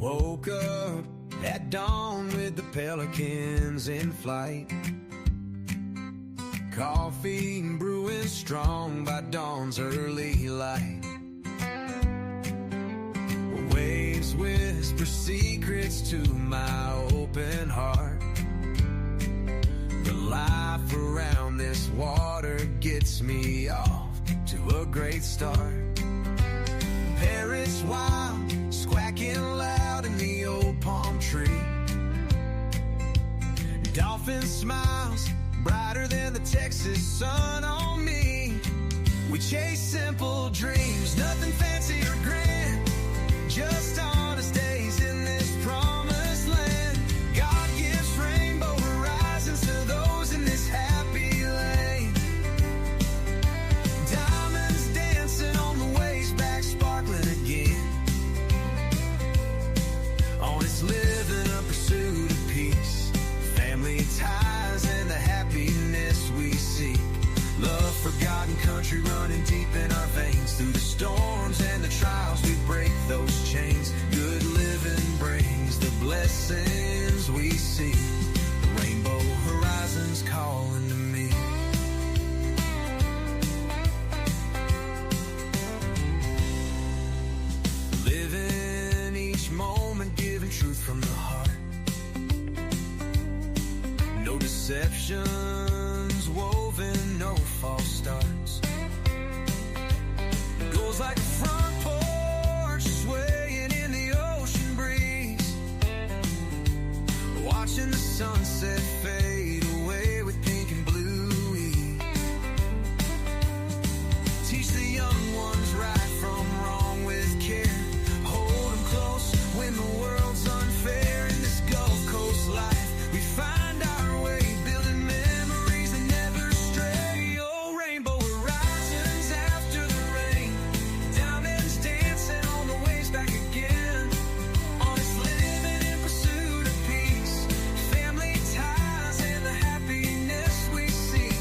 Woke up at dawn with the pelicans in flight. Coffee brewing strong by dawn's early light. Waves whisper secrets to my open heart. The life around this water gets me off to a great start. Parrots wild, squawking loud in the old palm tree. Dolphin smiles, brighter than the Texas sun on me. We chase simple dreams, nothing fancy or grand, just honest days in this promised land. God gives rainbow horizons to those in this happy lane. Diamonds dancing on the waves, back sparkling again. Honest living, a pursuit of peace, family ties and the happiness we seek. Love, forgotten country running deep in our veins. Through the storms and the trials we break those chains. Good living brings the blessings we see. Rainbow horizons calling to me. Living each moment, giving truth from the heart. No deceptions woven, no false starts. It goes like a front porch swaying in the ocean breeze. Watching the sunset fade away with pink and blue ease. Teach the young ones right from wrong with care. Hold them close when the world's unfair. In this Gulf Coast life we find our way, building memories that never stray. Oh, rainbow horizons after the rain. Diamonds dancing on the waves back again. Honest living in pursuit of peace. Family ties and the happiness we seek.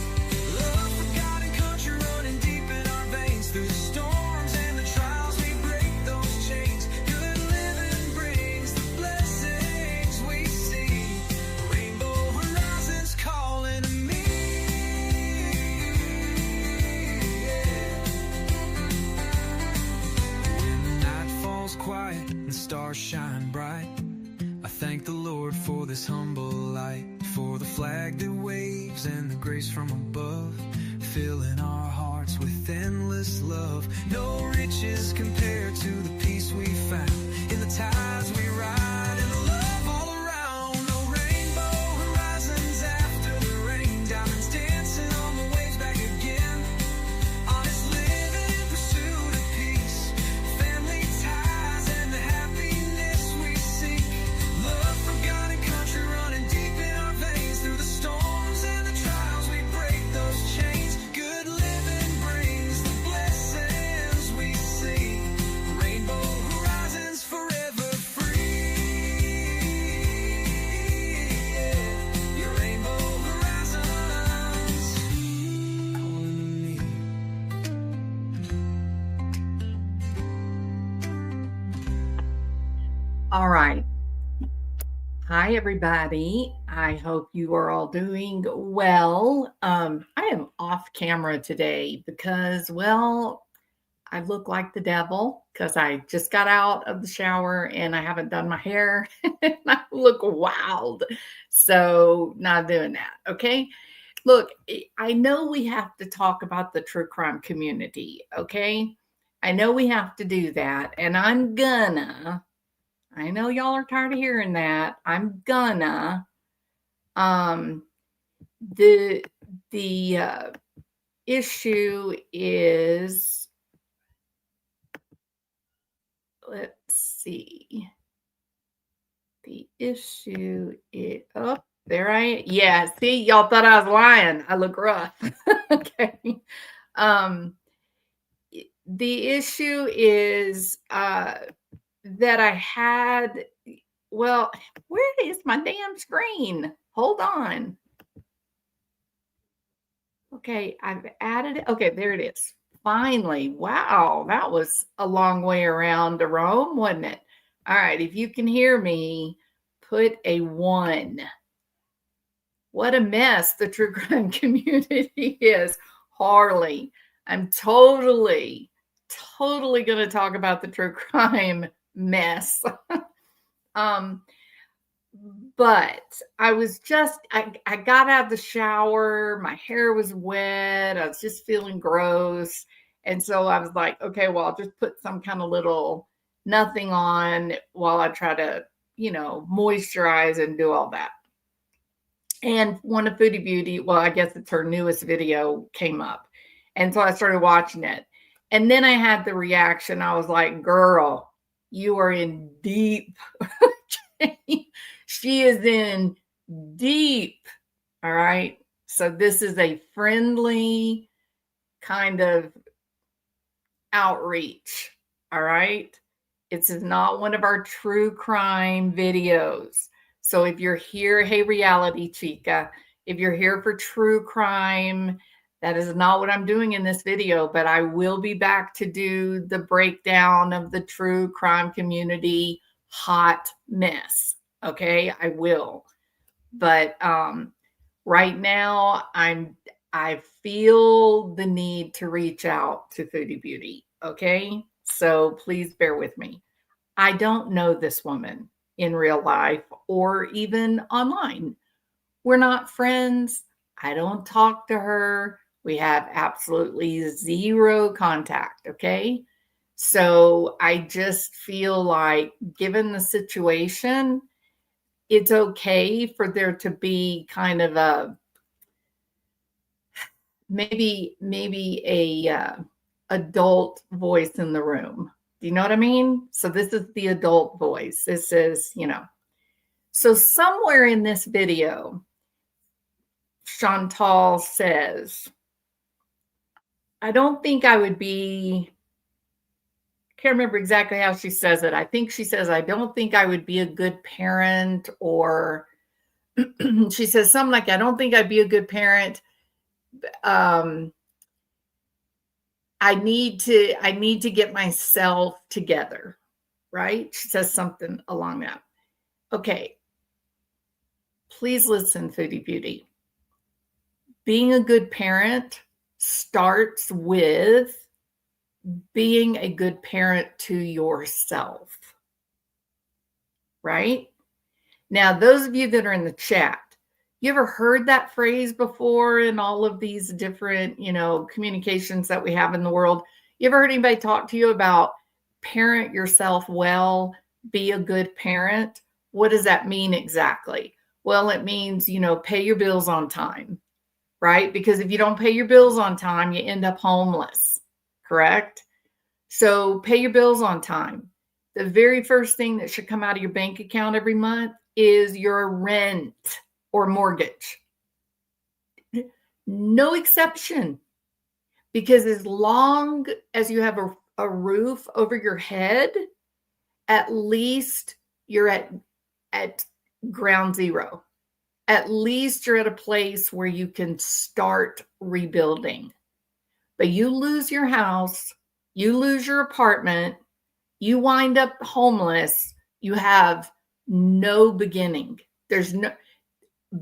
Love, forgotten country running deep in our veins. Through the storms and the trials we break those chains. Good living brings the blessings we see. Rainbow horizons calling to me. When the night falls quiet and the stars shine bright, I thank the Lord for this humble light, for the flag that waves and the grace from above, filling our hearts with endless love. No riches compared to the peace we found in the tides we ride and the love all around. No rainbow horizons after the rain. Diamonds dancing on the waves back again. Honest living in pursuit of peace. Family ties and the happiness we seek. Love, forgotten country running deep in our veins. Through the storms and the trials we break those chains. Good living brings the blessings we see. Rainbow horizons forever free. Yeah. Your rainbow horizons calling to me. All right. Hi, everybody. I hope you are all doing well. I am off camera today because, well, I look like the devil because I just got out of the shower and I haven't done my hair and I look wild. So, not doing that. Okay. Look, I know we have to talk about the true crime community. Okay. I know we have to do that. And I know y'all are tired of hearing that. I'm gonna. The issue is, let's see. The issue is, oh, there yeah, see, y'all thought I was lying. I look rough. Okay. The issue is that I had, well, where is my damn screen? Hold on. Okay, I've added it. Okay, there it is. Finally. Wow, that was a long way around to Rome, wasn't it? All right, if you can hear me, put a 1. What a mess the true crime community is. Harley, I'm totally going to talk about the true crime mess. But I was just, I got out of the shower, my hair was wet, I was just feeling gross. And so I was like, okay, well, I'll just put some kind of little nothing on while I try to, moisturize and do all that. And one of Foodie Beauty, well, I guess it's her newest video, came up. And so I started watching it. And then I had the reaction. I was like, girl, you are in deep. She is in deep. All right. So this is a friendly kind of outreach. All right. This is not one of our true crime videos. So if you're here, hey, reality chica, if you're here for true crime, that is not what I'm doing in this video, but I will be back to do the breakdown of the true crime community hot mess. Okay, I will. But right now I feel the need to reach out to Foodie Beauty. Okay, so please bear with me. I don't know this woman in real life or even online. We're not friends. I don't talk to her. We have absolutely zero contact. Okay. So I just feel like, given the situation, it's okay for there to be kind of a maybe a adult voice in the room. Do you know what I mean? So this is the adult voice. This is, So somewhere in this video, Chantal says, I don't think I would be, can't remember exactly how she says it. I think she says, I don't think I would be a good parent, or she says something like, I don't think I'd be a good parent. I need to get myself together, right? She says something along that. Okay. Please listen, Foodie Beauty. Being a good parent starts with being a good parent to yourself, right? Now, those of you that are in the chat, you ever heard that phrase before in all of these different, communications that we have in the world? You ever heard anybody talk to you about parent yourself well, be a good parent? What does that mean exactly? Well, it means, pay your bills on time, right? Because if you don't pay your bills on time, you end up homeless, correct? So pay your bills on time. The very first thing that should come out of your bank account every month is your rent or mortgage. No exception. Because as long as you have a roof over your head, at least you're at ground zero. At least you're at a place where you can start rebuilding. But you lose your house, you lose your apartment, you wind up homeless, you have no beginning. There's no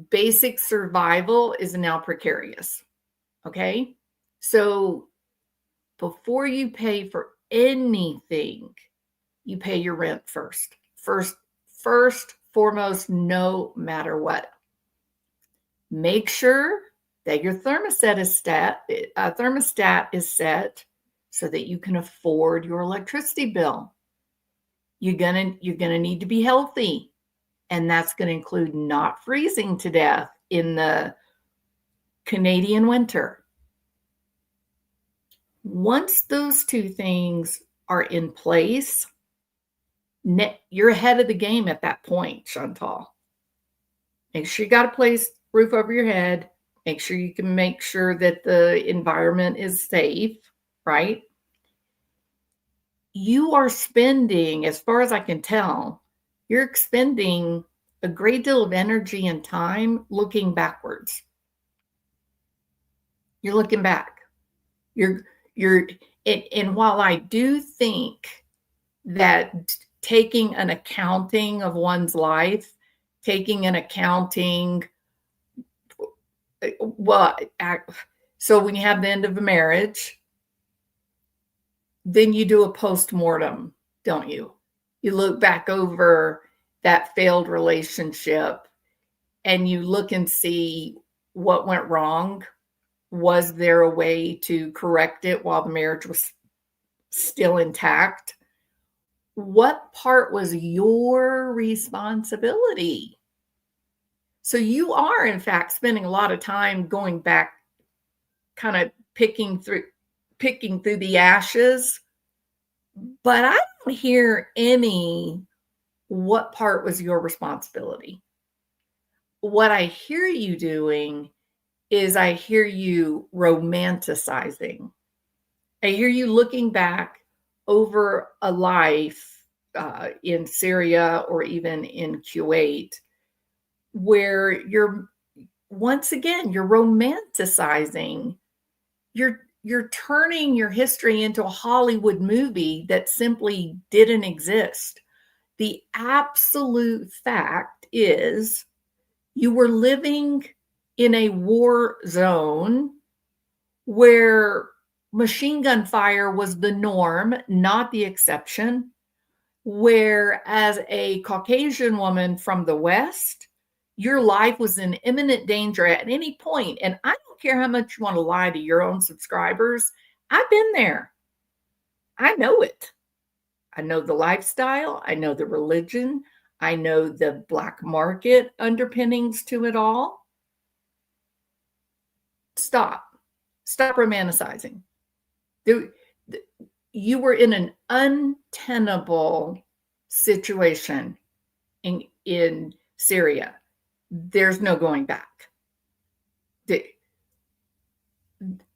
basic survival is now precarious. Okay? So before you pay for anything, you pay your rent first. First, foremost, no matter what. Make sure that your thermostat is set so that you can afford your electricity bill. You're gonna need to be healthy, and that's going to include not freezing to death in the Canadian winter. Once those two things are in place, you're ahead of the game at that point, Chantal. Make sure you got a place, roof over your head. Make sure you can make sure that the environment is safe, right? You are spending, as far as I can tell, you're expending a great deal of energy and time looking backwards. You're looking back. And while I do think that taking an accounting of one's life, taking an accounting, well, so when you have the end of a marriage, then you do a post-mortem, don't you? You look back over that failed relationship and you look and see what went wrong. Was there a way to correct it while the marriage was still intact? What part was your responsibility? So you are, in fact, spending a lot of time going back, kind of picking through the ashes, but I don't hear any what part was your responsibility. What I hear you doing is I hear you romanticizing. I hear you looking back over a life in Syria or even in Kuwait, where you're, once again, you're romanticizing. You're turning your history into a Hollywood movie that simply didn't exist. The absolute fact is you were living in a war zone where machine gun fire was the norm, not the exception, where as a Caucasian woman from the West, your life was in imminent danger at any point. And I don't care how much you want to lie to your own subscribers. I've been there. I know it. I know the lifestyle. I know the religion. I know the black market underpinnings to it all. Stop romanticizing. You were in an untenable situation in Syria. There's no going back.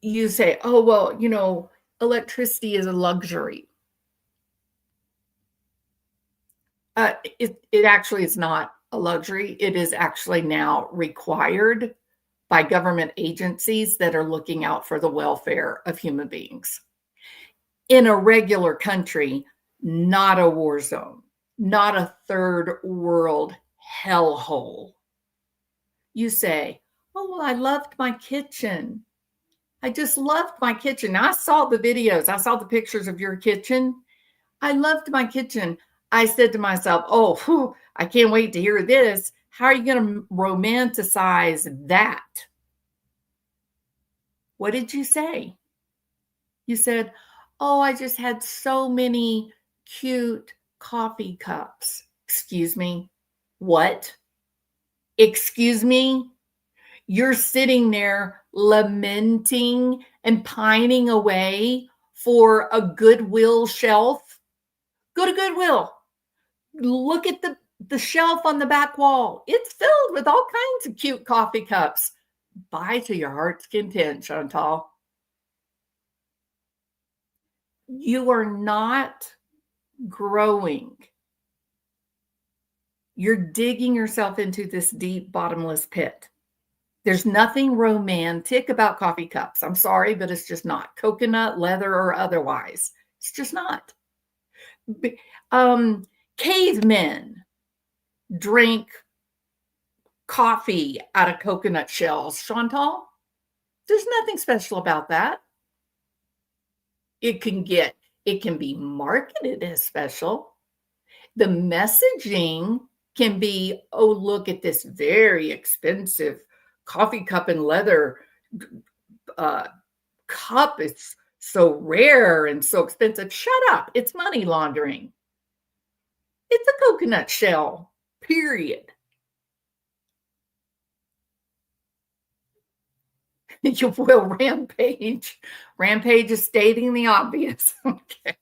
You say, oh, well, electricity is a luxury. It actually is not a luxury. It is actually now required by government agencies that are looking out for the welfare of human beings. In a regular country, not a war zone, not a third world hellhole. You say, oh, well, I loved my kitchen. I just loved my kitchen. I saw the videos. I saw the pictures of your kitchen. I loved my kitchen. I said to myself, oh, whew, I can't wait to hear this. How are you going to romanticize that? What did you say? You said, oh, I just had so many cute coffee cups. Excuse me. What? Excuse me? You're sitting there lamenting and pining away for a Goodwill shelf. Go to Goodwill. Look at the shelf on the back wall. It's filled with all kinds of cute coffee cups. Buy to your heart's content, Chantal. You are not growing. You're digging yourself into this deep, bottomless pit. There's nothing romantic about coffee cups. I'm sorry, but it's just not. Coconut, leather, or otherwise. It's just not. Cavemen drink coffee out of coconut shells. Chantal, there's nothing special about that. It can be marketed as special. The messaging can be, oh, look at this very expensive coffee cup and leather cup. It's so rare and so expensive. Shut up. It's money laundering. It's a coconut shell, period. You will rampage. Rampage is stating the obvious. Okay.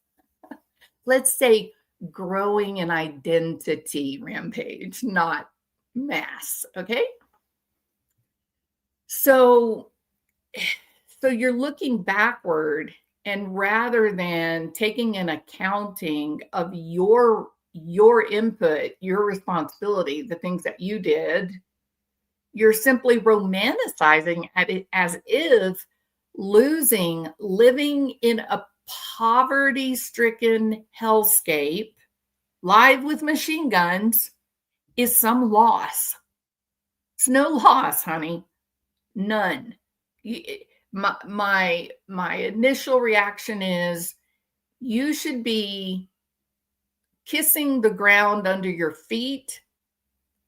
Let's say growing an identity rampage, not mass. Okay. So you're looking backward, and rather than taking an accounting of your input, your responsibility, the things that you did, you're simply romanticizing it as if living in a poverty-stricken hellscape live with machine guns is some loss. It's no loss, honey. None. My initial reaction is you should be kissing the ground under your feet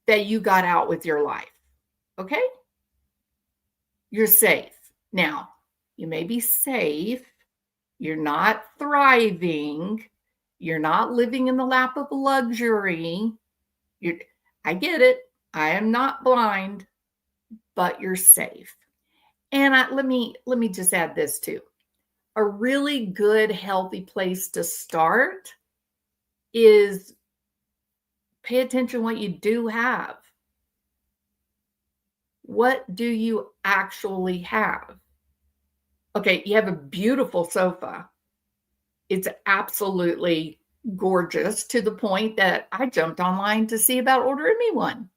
that you got out with your life. Okay? You're safe. Now, you may be safe. You're not thriving. You're not living in the lap of luxury. I get it. I am not blind, but you're safe. And let me just add this too. A really good, healthy place to start is pay attention to what you do have. What do you actually have? Okay, you have a beautiful sofa. It's absolutely gorgeous to the point that I jumped online to see about ordering me one.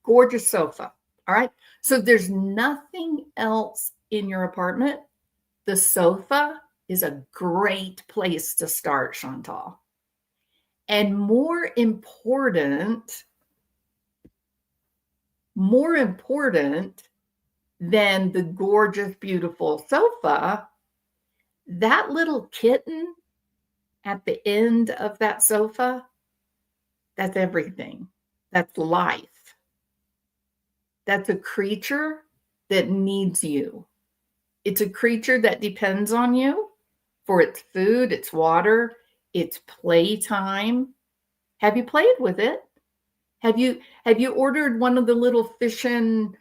Gorgeous sofa. All right. So there's nothing else in your apartment. The sofa is a great place to start, Chantal. And more important than the gorgeous, beautiful sofa, that little kitten at the end of that sofa, that's everything. That's life. That's a creature that needs you. It's a creature that depends on you for its food, its water, its playtime. Have you played with it? Have you ordered one of the little fishing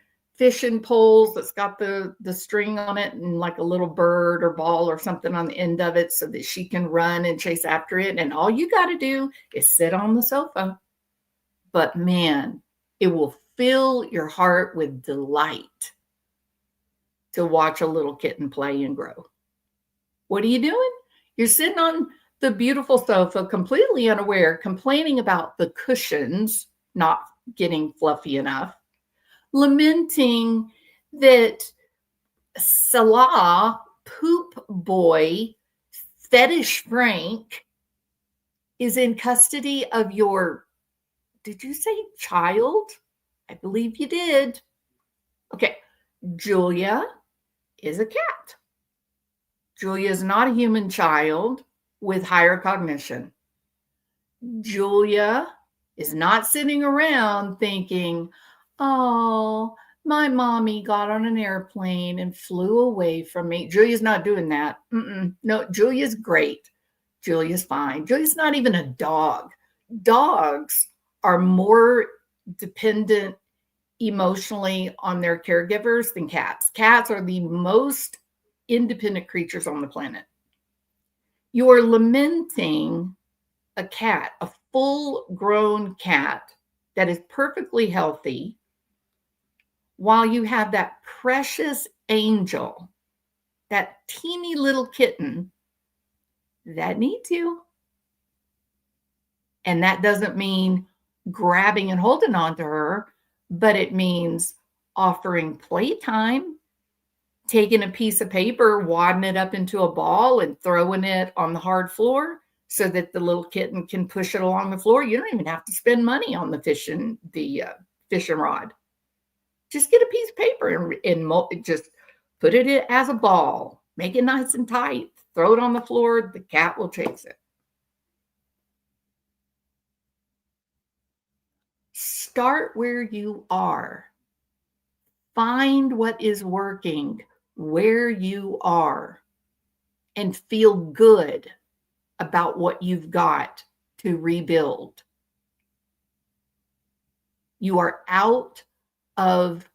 poles that's got the string on it and like a little bird or ball or something on the end of it so that she can run and chase after it? And all you got to do is sit on the sofa. But man, it will fill your heart with delight to watch a little kitten play and grow. What are you doing? You're sitting on the beautiful sofa, completely unaware, complaining about the cushions not getting fluffy enough, lamenting that Salah, poop boy, fetish Frank, is in custody of your, did you say child? I believe you did. Okay, Julia is a cat. Julia is not a human child with higher cognition. Julia is not sitting around thinking, oh, my mommy got on an airplane and flew away from me. Julia's not doing that. No, Julia's great. Julia's fine. Julia's not even a dog. Dogs are more dependent emotionally on their caregivers than cats. Cats are the most independent creatures on the planet. You are lamenting a cat, a full-grown cat that is perfectly healthy, while you have that precious angel, that teeny little kitten that needs you. And that doesn't mean grabbing and holding on to her, but it means offering playtime, taking a piece of paper, wadding it up into a ball and throwing it on the hard floor so that the little kitten can push it along the floor. You don't even have to spend money on the fishing rod. Just get a piece of paper and just put it as a ball. Make it nice and tight. Throw it on the floor. The cat will chase it. Start where you are. Find what is working where you are and feel good about what you've got to rebuild. You are out of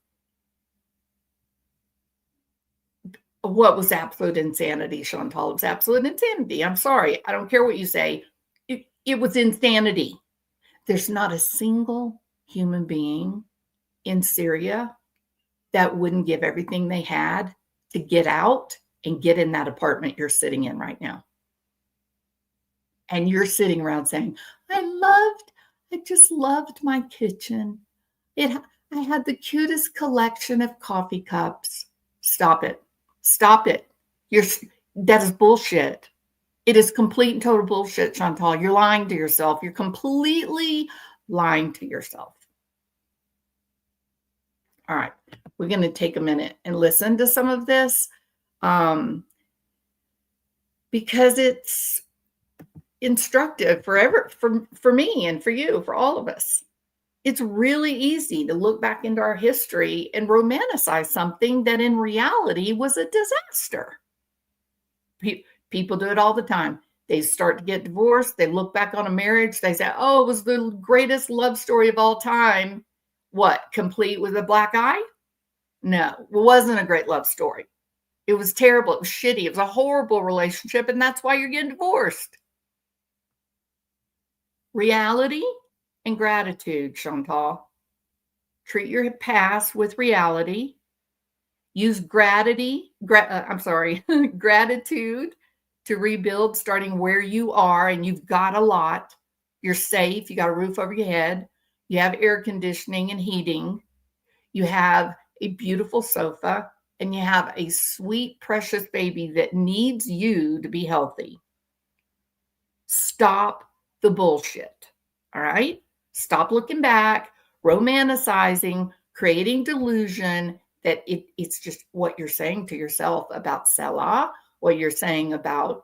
what was absolute insanity, Chantal. It was absolute insanity. I'm sorry. I don't care what you say. It was insanity. There's not a single human being in Syria that wouldn't give everything they had to get out and get in that apartment you're sitting in right now. And you're sitting around saying, I just loved my kitchen. I had the cutest collection of coffee cups. Stop it. Stop it. That is bullshit. It is complete and total bullshit, Chantal. You're lying to yourself. You're completely lying to yourself. All right. We're going to take a minute and listen to some of this because it's instructive for me and for you, for all of us. It's really easy to look back into our history and romanticize something that in reality was a disaster. People do it all the time. They start to get divorced. They look back on a marriage. They say, oh, it was the greatest love story of all time. What? Complete with a black eye? No, it wasn't a great love story. It was terrible. It was shitty. It was a horrible relationship. And that's why you're getting divorced. Reality and gratitude, Chantal. Treat your past with reality. Use gratitude to rebuild, starting where you are, and you've got a lot. You're safe. You got a roof over your head. You have air conditioning and heating. You have a beautiful sofa, and you have a sweet, precious baby that needs you to be healthy. Stop the bullshit. All right? Stop looking back, romanticizing, creating delusion that it's just what you're saying to yourself about Selah, what you're saying about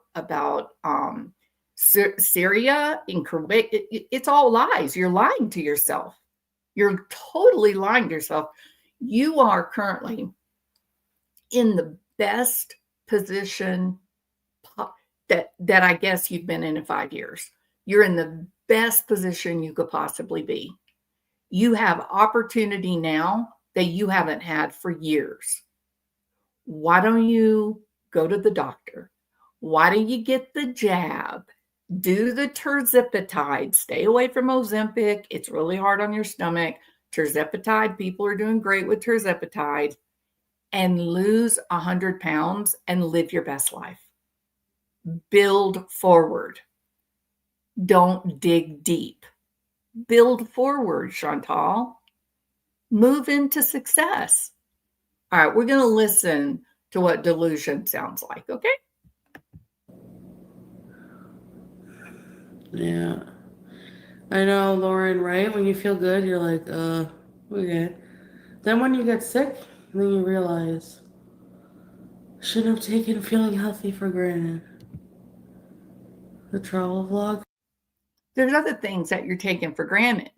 Syria in Kuwait. It's all lies. You're lying to yourself. You're totally lying to yourself. You are currently in the best position that I guess you've been in 5 years. You're in the best position you could possibly be. You have opportunity now that you haven't had for years. Why don't you go to the doctor? Why don't you get the jab? Do the terzepatide. Stay away from Ozempic. It's really hard on your stomach. Terzepatide, people are doing great with terzepatide. And lose 100 pounds and live your best life. Build forward. Don't dig deep. Build forward, Chantal. Move into success. All right, we're going to listen to what delusion sounds like, okay? Yeah. I know, Lauren, right? When you feel good, you're like, okay. Then when you get sick, then you realize, shouldn't have taken feeling healthy for granted. The travel vlog. There's other things that you're taking for granted.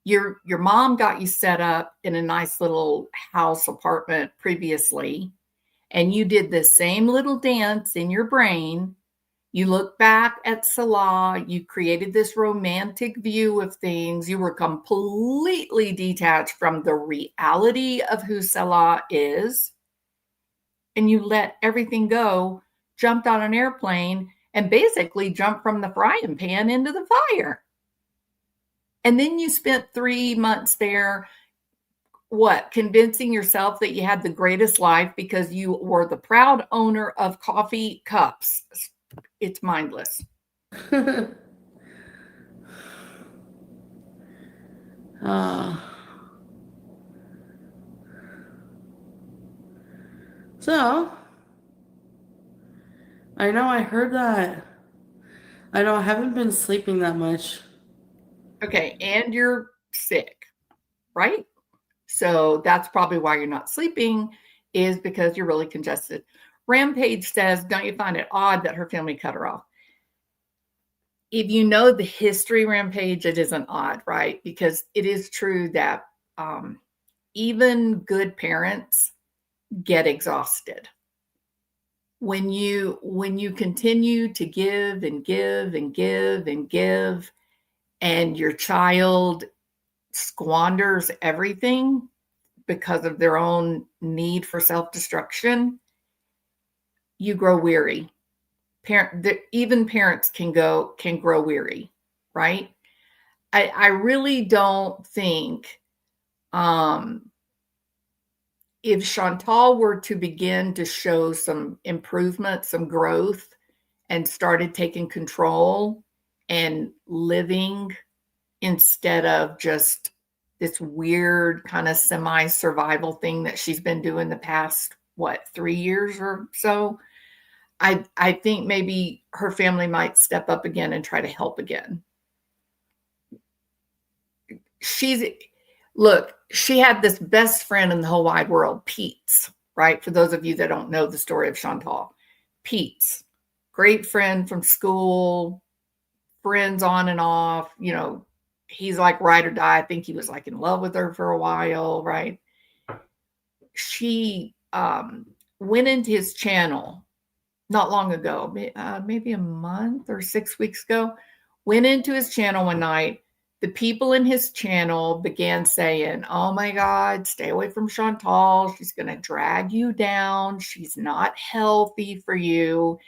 Your mom got you set up in a nice little house apartment previously, and you did the same little dance in your brain. You look back at Salah, you created this romantic view of things. You were completely detached from the reality of who Salah is. And you let everything go, jumped on an airplane, and basically jumped from the frying pan into the fire. And then you spent 3 months there, convincing yourself that you had the greatest life because you were the proud owner of coffee cups. It's mindless. So, I know I heard that. I know I haven't been sleeping that much. Okay, and you're sick, right? So that's probably why you're not sleeping, is because you're really congested. Rampage says, don't you find it odd that her family cut her off? If you know the history, Rampage, it isn't odd, right? Because it is true that even good parents get exhausted. When you continue to give and give and give and give, and your child squanders everything because of their own need for self-destruction, you grow weary. Even parents can grow weary, right? I really don't think if Chantal were to begin to show some improvement, some growth, and started taking control and living instead of just this weird kind of semi-survival thing that she's been doing the past, 3 years or so, I think maybe her family might step up again and try to help again. Look, she had this best friend in the whole wide world, Pete's, right? For those of you that don't know the story of Chantal, Pete's, great friend from school, friends on and off, he's like ride or die. I think he was like in love with her for a while, right? She went into his channel not long ago, maybe a month or 6 weeks ago, went into his channel one night. The people in his channel began saying, oh my God, stay away from Chantal. She's going to drag you down. She's not healthy for you.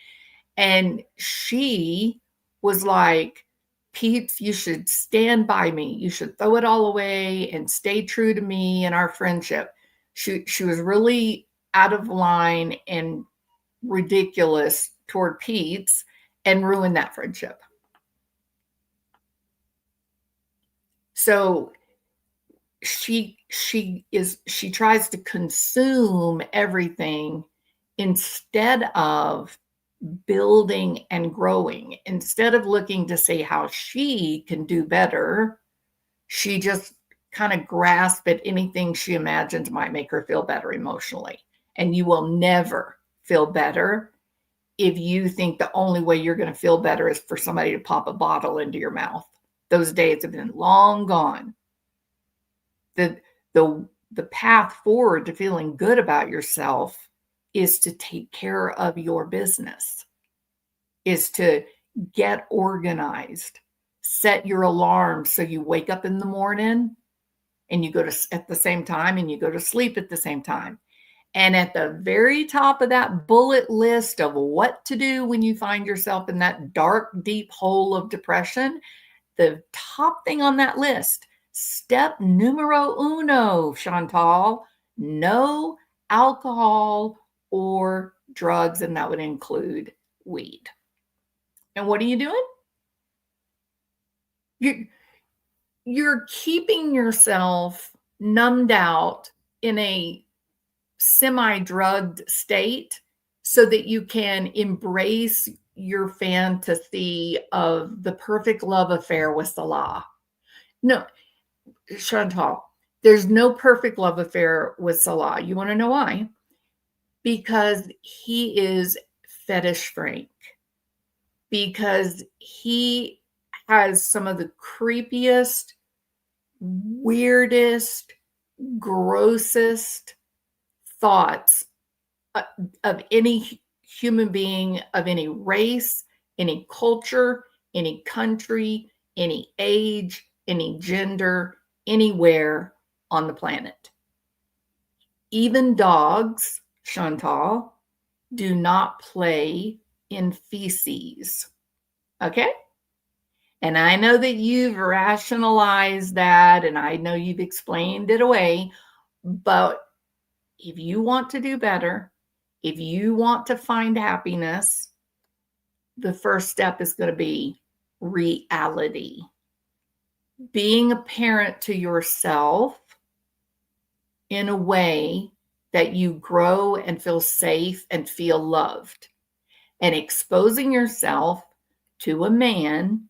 And she was like, Pete, you should stand by me. You should throw it all away and stay true to me and our friendship. She was really out of line and ridiculous toward Pete's and ruined that friendship. So she tries to consume everything instead of building and growing. Instead of looking to see how she can do better, she just kind of grasps at anything she imagines might make her feel better emotionally. And you will never feel better if you think the only way you're going to feel better is for somebody to pop a bottle into your mouth. Those days have been long gone. The path forward to feeling good about yourself is to take care of your business, is to get organized, set your alarm so you wake up in the morning and you go to at the same time and you go to sleep at the same time. And at the very top of that bullet list of what to do when you find yourself in that dark, deep hole of depression, the top thing on that list, step numero uno, Chantal, no alcohol or drugs, and that would include weed. And what are you doing? You're keeping yourself numbed out in a semi-drugged state so that you can embrace your fantasy of the perfect love affair with Salah. No, Chantal, there's no perfect love affair with Salah. You want to know why? Because he is fetish Frank. Because he has some of the creepiest, weirdest, grossest thoughts of any human being, of any race, any culture, any country, any age, any gender, anywhere on the planet. Even dogs, Chantal, do not play in feces. Okay? And I know that you've rationalized that, and I know you've explained it away, but if you want to do better, if you want to find happiness, the first step is going to be reality. Being a parent to yourself in a way that you grow and feel safe and feel loved. And exposing yourself to a man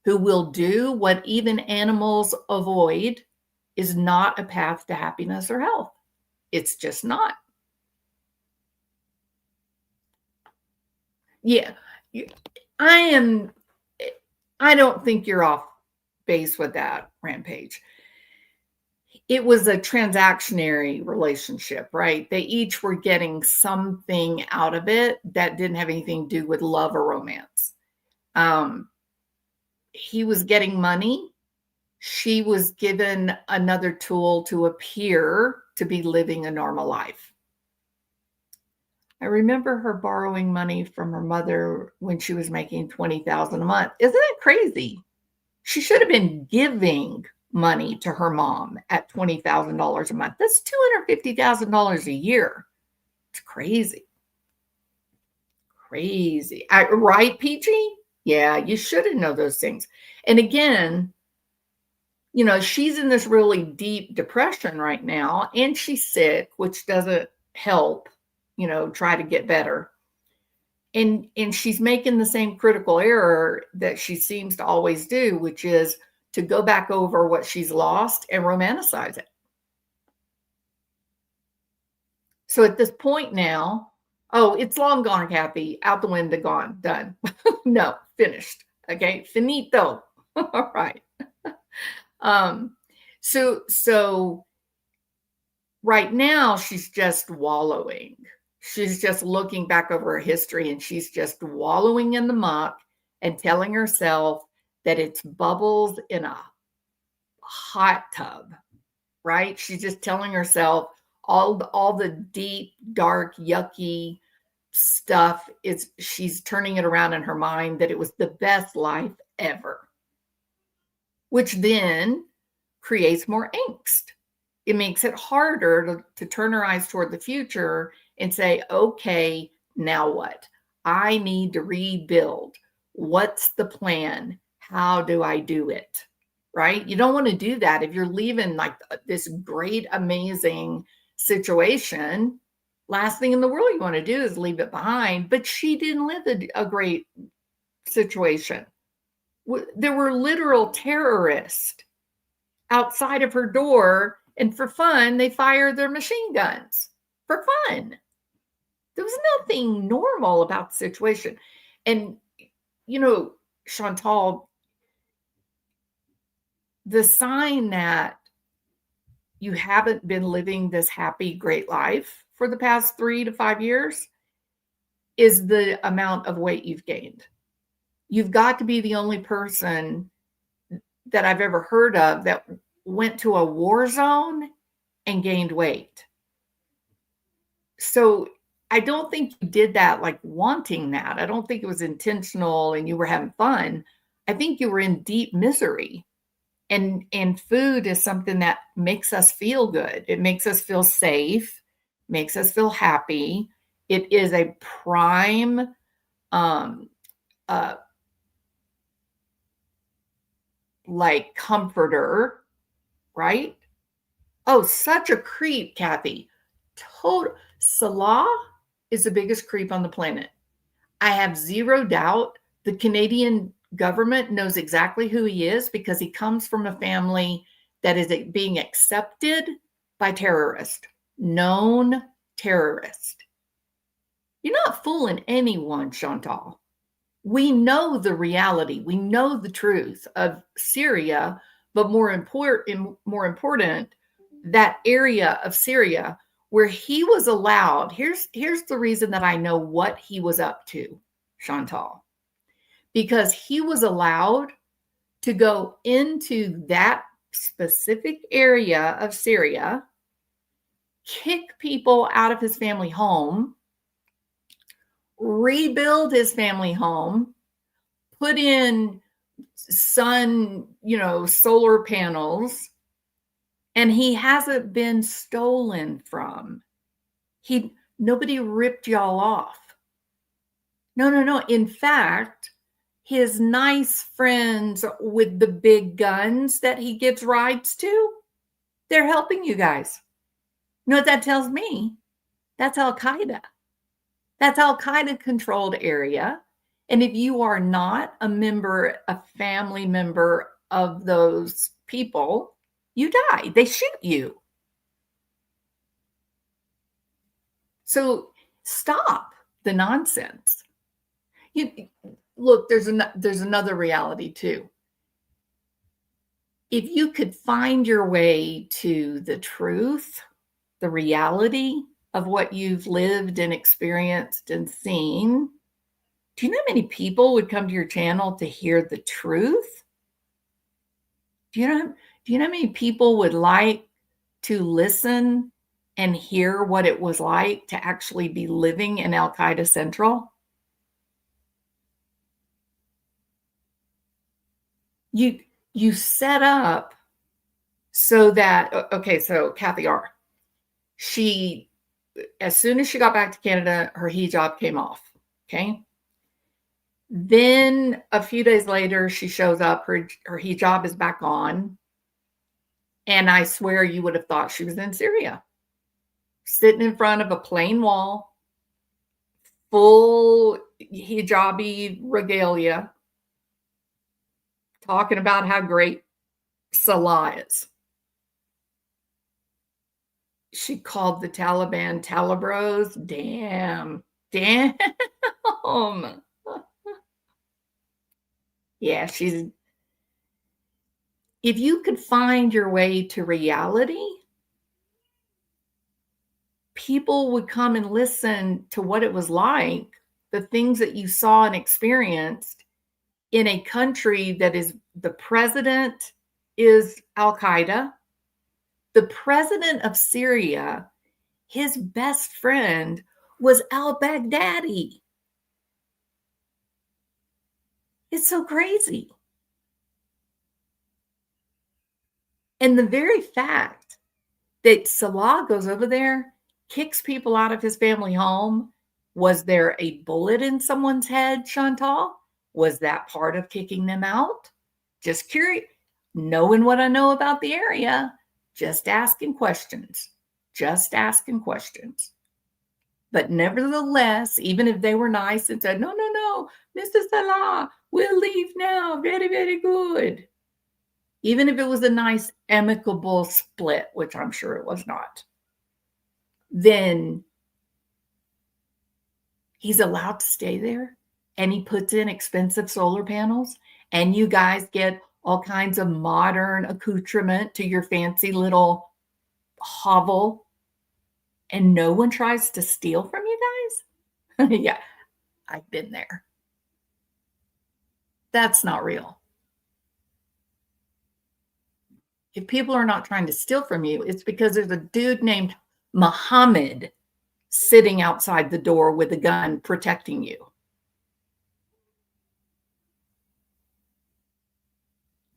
who will do what even animals avoid is not a path to happiness or health. It's just not. Yeah, I don't think you're off base with that, Rampage. It was a transactionary relationship, right? They each were getting something out of it that didn't have anything to do with love or romance. He was getting money. She was given another tool to appear to be living a normal life. I remember her borrowing money from her mother when she was making $20,000 a month. Isn't that crazy? She should have been giving money to her mom at $20,000 a month. That's $250,000 a year. It's crazy. Crazy. Right, Peachy? Yeah, you shouldn't know those things. And again, she's in this really deep depression right now, and she's sick, which doesn't help, try to get better. And she's making the same critical error that she seems to always do, which is to go back over what she's lost and romanticize it. So at this point now, oh, it's long gone, Kathy. Out the window, gone, done. No, finished. Okay, finito. All right. So right now she's just wallowing. She's just looking back over her history, and she's just wallowing in the muck and telling herself that it's bubbles in a hot tub, right? She's just telling herself all the deep, dark, yucky stuff is, she's turning it around in her mind that it was the best life ever, which then creates more angst. It makes it harder to turn her eyes toward the future and say, okay, now what? I need to rebuild. What's the plan? How do I do it? Right? You don't want to do that if you're leaving like this great, amazing situation. Last thing in the world you want to do is leave it behind. But she didn't live a great situation. There were literal terrorists outside of her door, and for fun, they fired their machine guns for fun. There was nothing normal about the situation. And, you know, Chantal, the sign that you haven't been living this happy, great life for the past 3 to 5 years is the amount of weight you've gained. You've got to be the only person that I've ever heard of that went to a war zone and gained weight. So I don't think you did that like wanting that. I don't think it was intentional and you were having fun. I think you were in deep misery. And food is something that makes us feel good. It makes us feel safe, makes us feel happy. It is a prime like comforter, right? Oh, such a creep, Kathy. Total. Salah is the biggest creep on the planet. I have zero doubt the Canadian government knows exactly who he is because he comes from a family that is being accepted by terrorists, known terrorists. You're not fooling anyone, Chantal. We know the reality. We know the truth of Syria, but more important, that area of Syria where he was allowed. Here's the reason that I know what he was up to, Chantal, because he was allowed to go into that specific area of Syria, kick people out of his family home, rebuild his family home, put in solar panels, and he hasn't been stolen from. Nobody ripped y'all off. No. In fact, his nice friends with the big guns that he gives rides to, they're helping you guys. You know what that tells me? That's Al-Qaeda. That's Al-Qaeda controlled area. And if you are not a family member of those people, you die. They shoot you. So stop the nonsense. Look, there's another reality too. If you could find your way to the truth, the reality of what you've lived and experienced and seen, do you know how many people would come to your channel to hear the truth? Do you know how many people would like to listen and hear what it was like to actually be living in Al-Qaeda Central? You set up so that, okay, so Kathy R., as soon as she got back to Canada, her hijab came off, okay? Then a few days later, she shows up, her hijab is back on, and I swear you would have thought she was in Syria, sitting in front of a plain wall, full hijabi regalia, talking about how great Salah is. She called the Taliban Talibros. Damn. Yeah, if you could find your way to reality, people would come and listen to what it was like, the things that you saw and experienced in a country that is, the president is Al Qaeda. The president of Syria, his best friend was al Baghdadi. It's so crazy. And the very fact that Salah goes over there, kicks people out of his family home. Was there a bullet in someone's head, Chantal? Was that part of kicking them out? Just curious. Knowing what I know about the area, just asking questions. Just asking questions. But nevertheless, even if they were nice and said, no, Mr. Salah, we'll leave now. Very, very good. Even if it was a nice, amicable split, which I'm sure it was not, then he's allowed to stay there, and he puts in expensive solar panels, and you guys get all kinds of modern accoutrement to your fancy little hovel, and no one tries to steal from you guys? Yeah, I've been there. That's not real. If people are not trying to steal from you, it's because there's a dude named Muhammad sitting outside the door with a gun protecting you.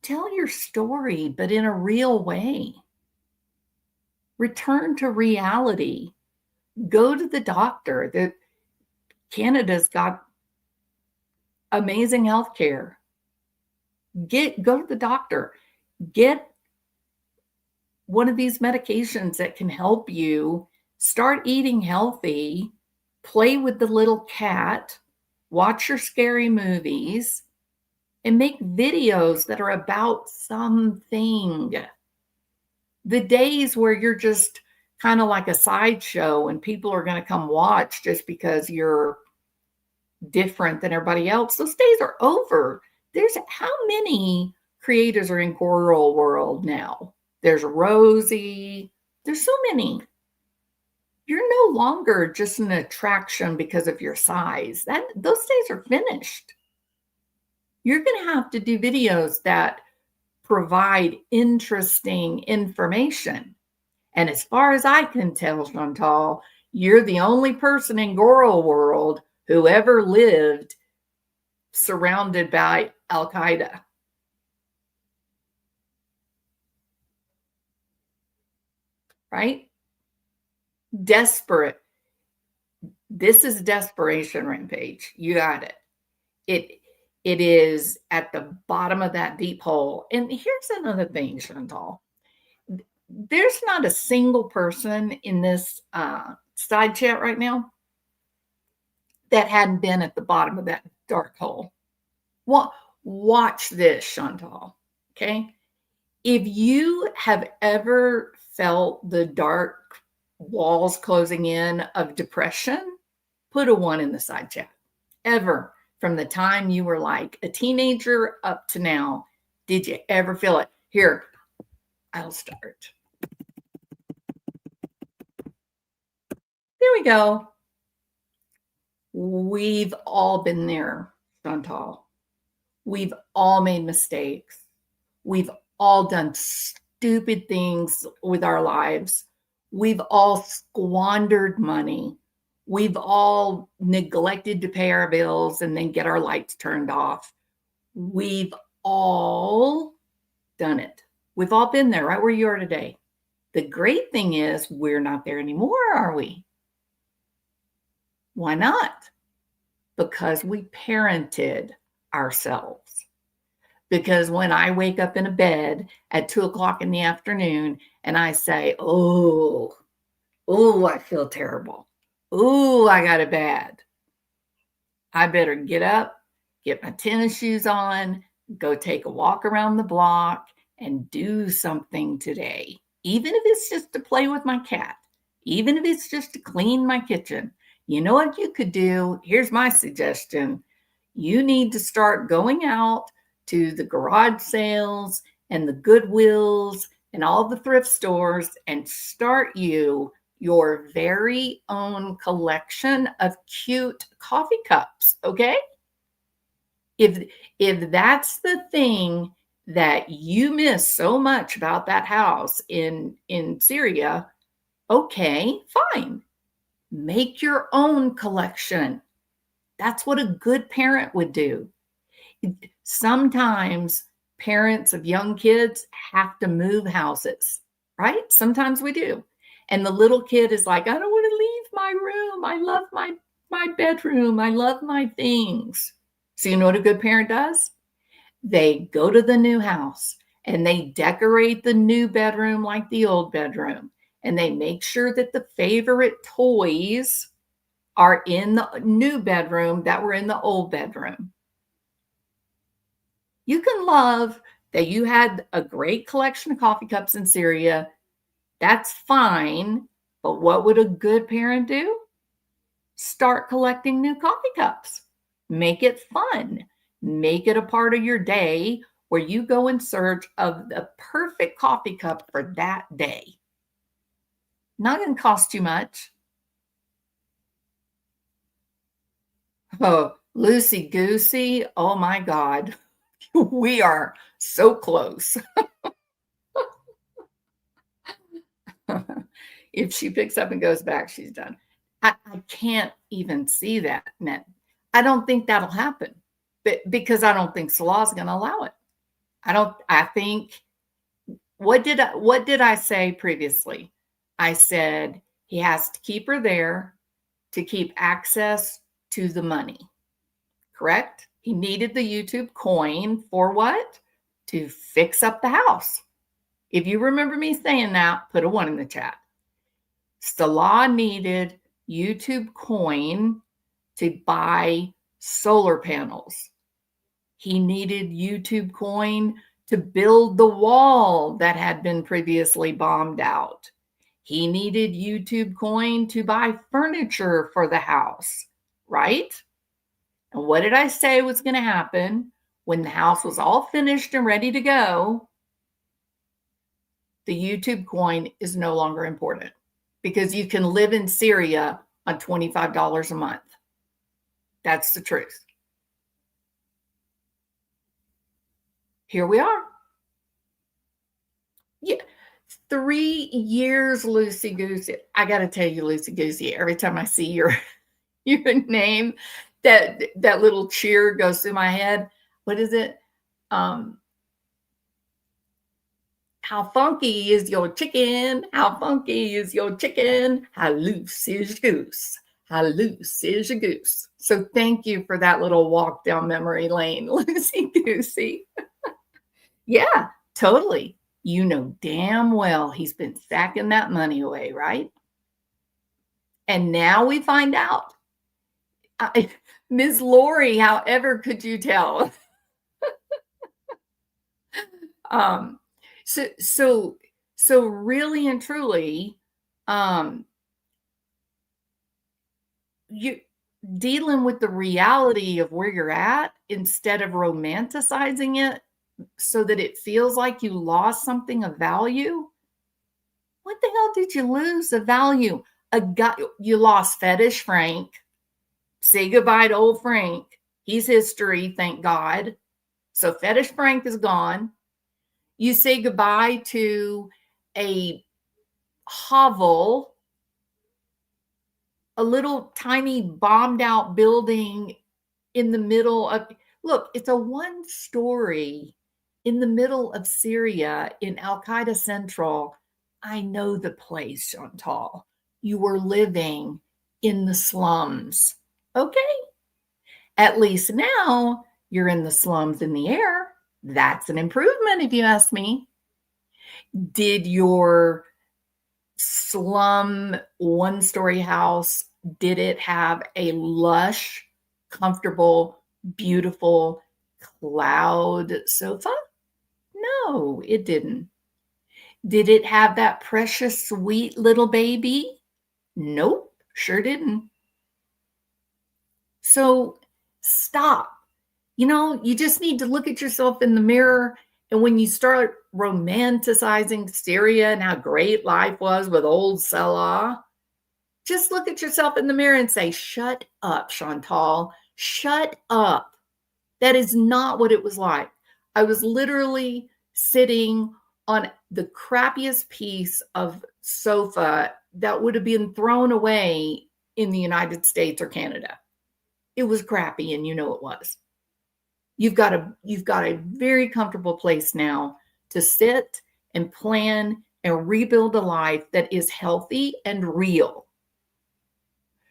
Tell your story, but in a real way. Return to reality. Go to the doctor. Canada's got amazing health care. Go to the doctor. Get one of these medications that can help you. Start eating healthy. Play with the little cat. Watch your scary movies. And make videos that are about something. The days where you're just kind of like a sideshow and people are going to come watch just because you're different than everybody else, those days are over. There's how many creators are in Cornwall world now? There's Rosie. There's so many. You're no longer just an attraction because of your size. Those days are finished. You're going to have to do videos that provide interesting information. And as far as I can tell, Chantal, you're the only person in Goro world who ever lived surrounded by Al Qaeda. Right? Desperate. This is desperation rampage. You got it. It is at the bottom of that deep hole. And here's another thing, Chantal. There's not a single person in this side chat right now that hadn't been at the bottom of that dark hole. Watch this, Chantal. Okay? If you have ever felt the dark walls closing in of depression, put a 1 in the side chat. Ever. From the time you were like a teenager up to now, did you ever feel it? Here, I'll start. There we go. We've all been there, Chantal. We've all made mistakes. We've all done stupid things with our lives. We've all squandered money. We've all neglected to pay our bills and then get our lights turned off. We've all done it. We've all been there, right where you are today. The great thing is we're not there anymore, are we? Why not? Because we parented ourselves. Because when I wake up in a bed at 2:00 in the afternoon and I say, oh, I feel terrible. Oh, I got it bad. I better get up, get my tennis shoes on, go take a walk around the block, and do something today. Even if it's just to play with my cat, even if it's just to clean my kitchen. You know what you could do? Here's my suggestion. You need to start going out to the garage sales and the Goodwills and all the thrift stores and start your very own collection of cute coffee cups, okay? If that's the thing that you miss so much about that house in Syria, okay, fine. Make your own collection. That's what a good parent would do. Sometimes parents of young kids have to move houses, right? Sometimes we do. And the little kid is like, I don't want to leave my room. I love my bedroom. I love my things. So you know what a good parent does? They go to the new house and they decorate the new bedroom like the old bedroom. And they make sure that the favorite toys are in the new bedroom that were in the old bedroom. You can love that you had a great collection of coffee cups in Syria. That's fine. But what would a good parent do? Start collecting new coffee cups. Make it fun. Make it a part of your day where you go in search of the perfect coffee cup for that day. Not going to cost you much. Oh, Loosey Goosey. Oh my God. We are so close. If she picks up and goes back, she's done. I can't even see that, man. I don't think that'll happen, but because I don't think Salah's going to allow it. I think, what did I say previously? I said he has to keep her there to keep access to the money, correct? He needed the YouTube coin for what? To fix up the house. If you remember me saying that, put a 1 in the chat. Salah needed YouTube coin to buy solar panels. He needed YouTube coin to build the wall that had been previously bombed out. He needed YouTube coin to buy furniture for the house, right? And what did I say was going to happen when the house was all finished and ready to go? The YouTube coin is no longer important because you can live in Syria on $25 a month. That's the truth. Here we are. Yeah, 3 years, Loosey Goosey. I got to tell you, Loosey Goosey, every time I see your name, that little cheer goes through my head. What is it? How funky is your chicken? How funky is your chicken? How loose is your goose? How loose is your goose? So thank you for that little walk down memory lane, Loosey Goosey. Yeah, totally. You know damn well he's been stacking that money away, right? And now we find out. Ms. Lori, however could you tell? So really and truly, you dealing with the reality of where you're at instead of romanticizing it so that it feels like you lost something of value. What the hell did you lose of value? You lost Fetish Frank. Say goodbye to old Frank. He's history, thank God. So Fetish Frank is gone. You say goodbye to a hovel, a little tiny bombed out building in the middle of, look, it's a 1-story in the middle of Syria in Al-Qaeda Central. I know the place, Chantal. You were living in the slums. Okay. At least now you're in the slums in the air. That's an improvement, if you ask me. Did your slum 1-story house, did it have a lush comfortable, beautiful cloud sofa? No, it didn't. Did it have that precious, sweet little baby? Nope, sure didn't. So stop. You just need to look at yourself in the mirror. And when you start romanticizing Syria and how great life was with old Salah, just look at yourself in the mirror and say, shut up, Chantal. Shut up. That is not what it was like. I was literally sitting on the crappiest piece of sofa that would have been thrown away in the United States or Canada. It was crappy, and it was. You've got a very comfortable place now to sit and plan and rebuild a life that is healthy and real.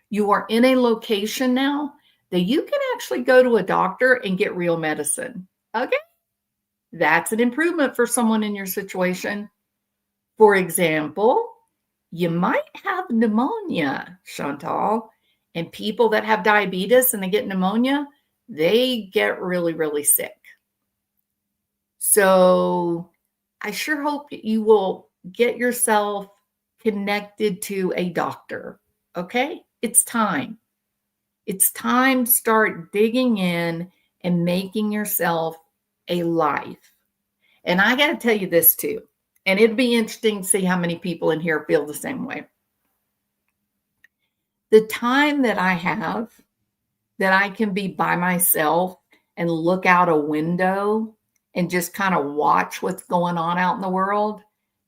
You are in a location now that you can actually go to a doctor and get real medicine. Okay? That's an improvement for someone in your situation. For example, you might have pneumonia, Chantal, and people that have diabetes and they get pneumonia, they get really, really sick. So I sure hope that you will get yourself connected to a doctor. Okay? It's time. It's time to start digging in and making yourself a life. And I got to tell you this too, and it'd be interesting to see how many people in here feel the same way. The time that I have that I can be by myself and look out a window and just kind of watch what's going on out in the world,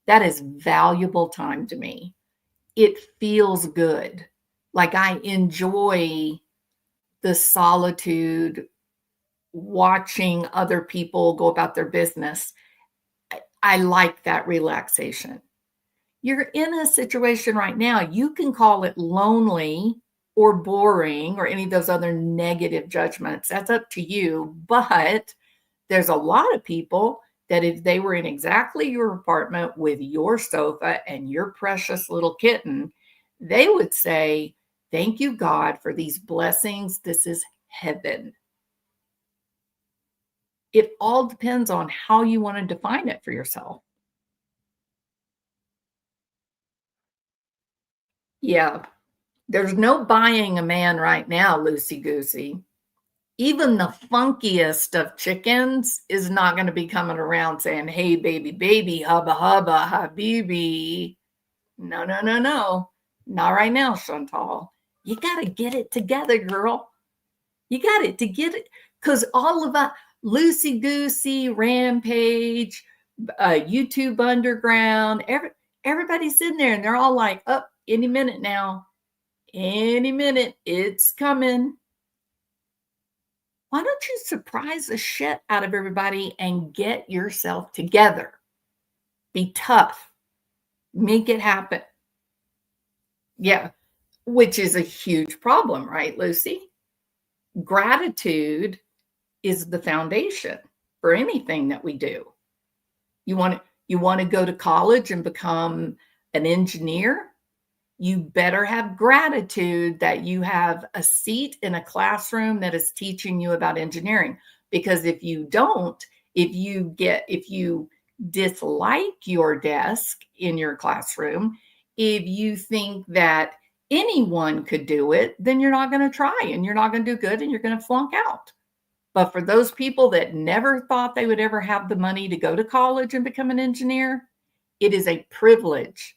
that is valuable time to me. It feels good. Like I enjoy the solitude, watching other people go about their business. I like that relaxation. You're in a situation right now, you can call it lonely or boring or any of those other negative judgments. That's up to you. But there's a lot of people that if they were in exactly your apartment with your sofa and your precious little kitten, they would say, thank you, God, for these blessings. This is heaven. It all depends on how you want to define it for yourself. Yeah, there's no buying a man right now, loosey goosey. Even the funkiest of chickens is not going to be coming around saying, hey, baby, baby, hubba, hubba, habibi. No, no, no, no. Not right now, Chantal. You got to get it together, girl. You got it to get it. Because all of that loosey goosey, Rampage, YouTube Underground, everybody's in there and they're all like, oh, any minute now. Any minute, it's coming. Why don't you surprise the shit out of everybody and get yourself together? Be tough. Make it happen. Yeah, which is a huge problem, right, Lucy? Gratitude is the foundation for anything that we do. You want to go to college and become an engineer? You better have gratitude that you have a seat in a classroom that is teaching you about engineering. Because if you don't, if you dislike your desk in your classroom, if you think that anyone could do it, then you're not going to try and you're not going to do good and you're going to flunk out. But for those people that never thought they would ever have the money to go to college and become an engineer, it is a privilege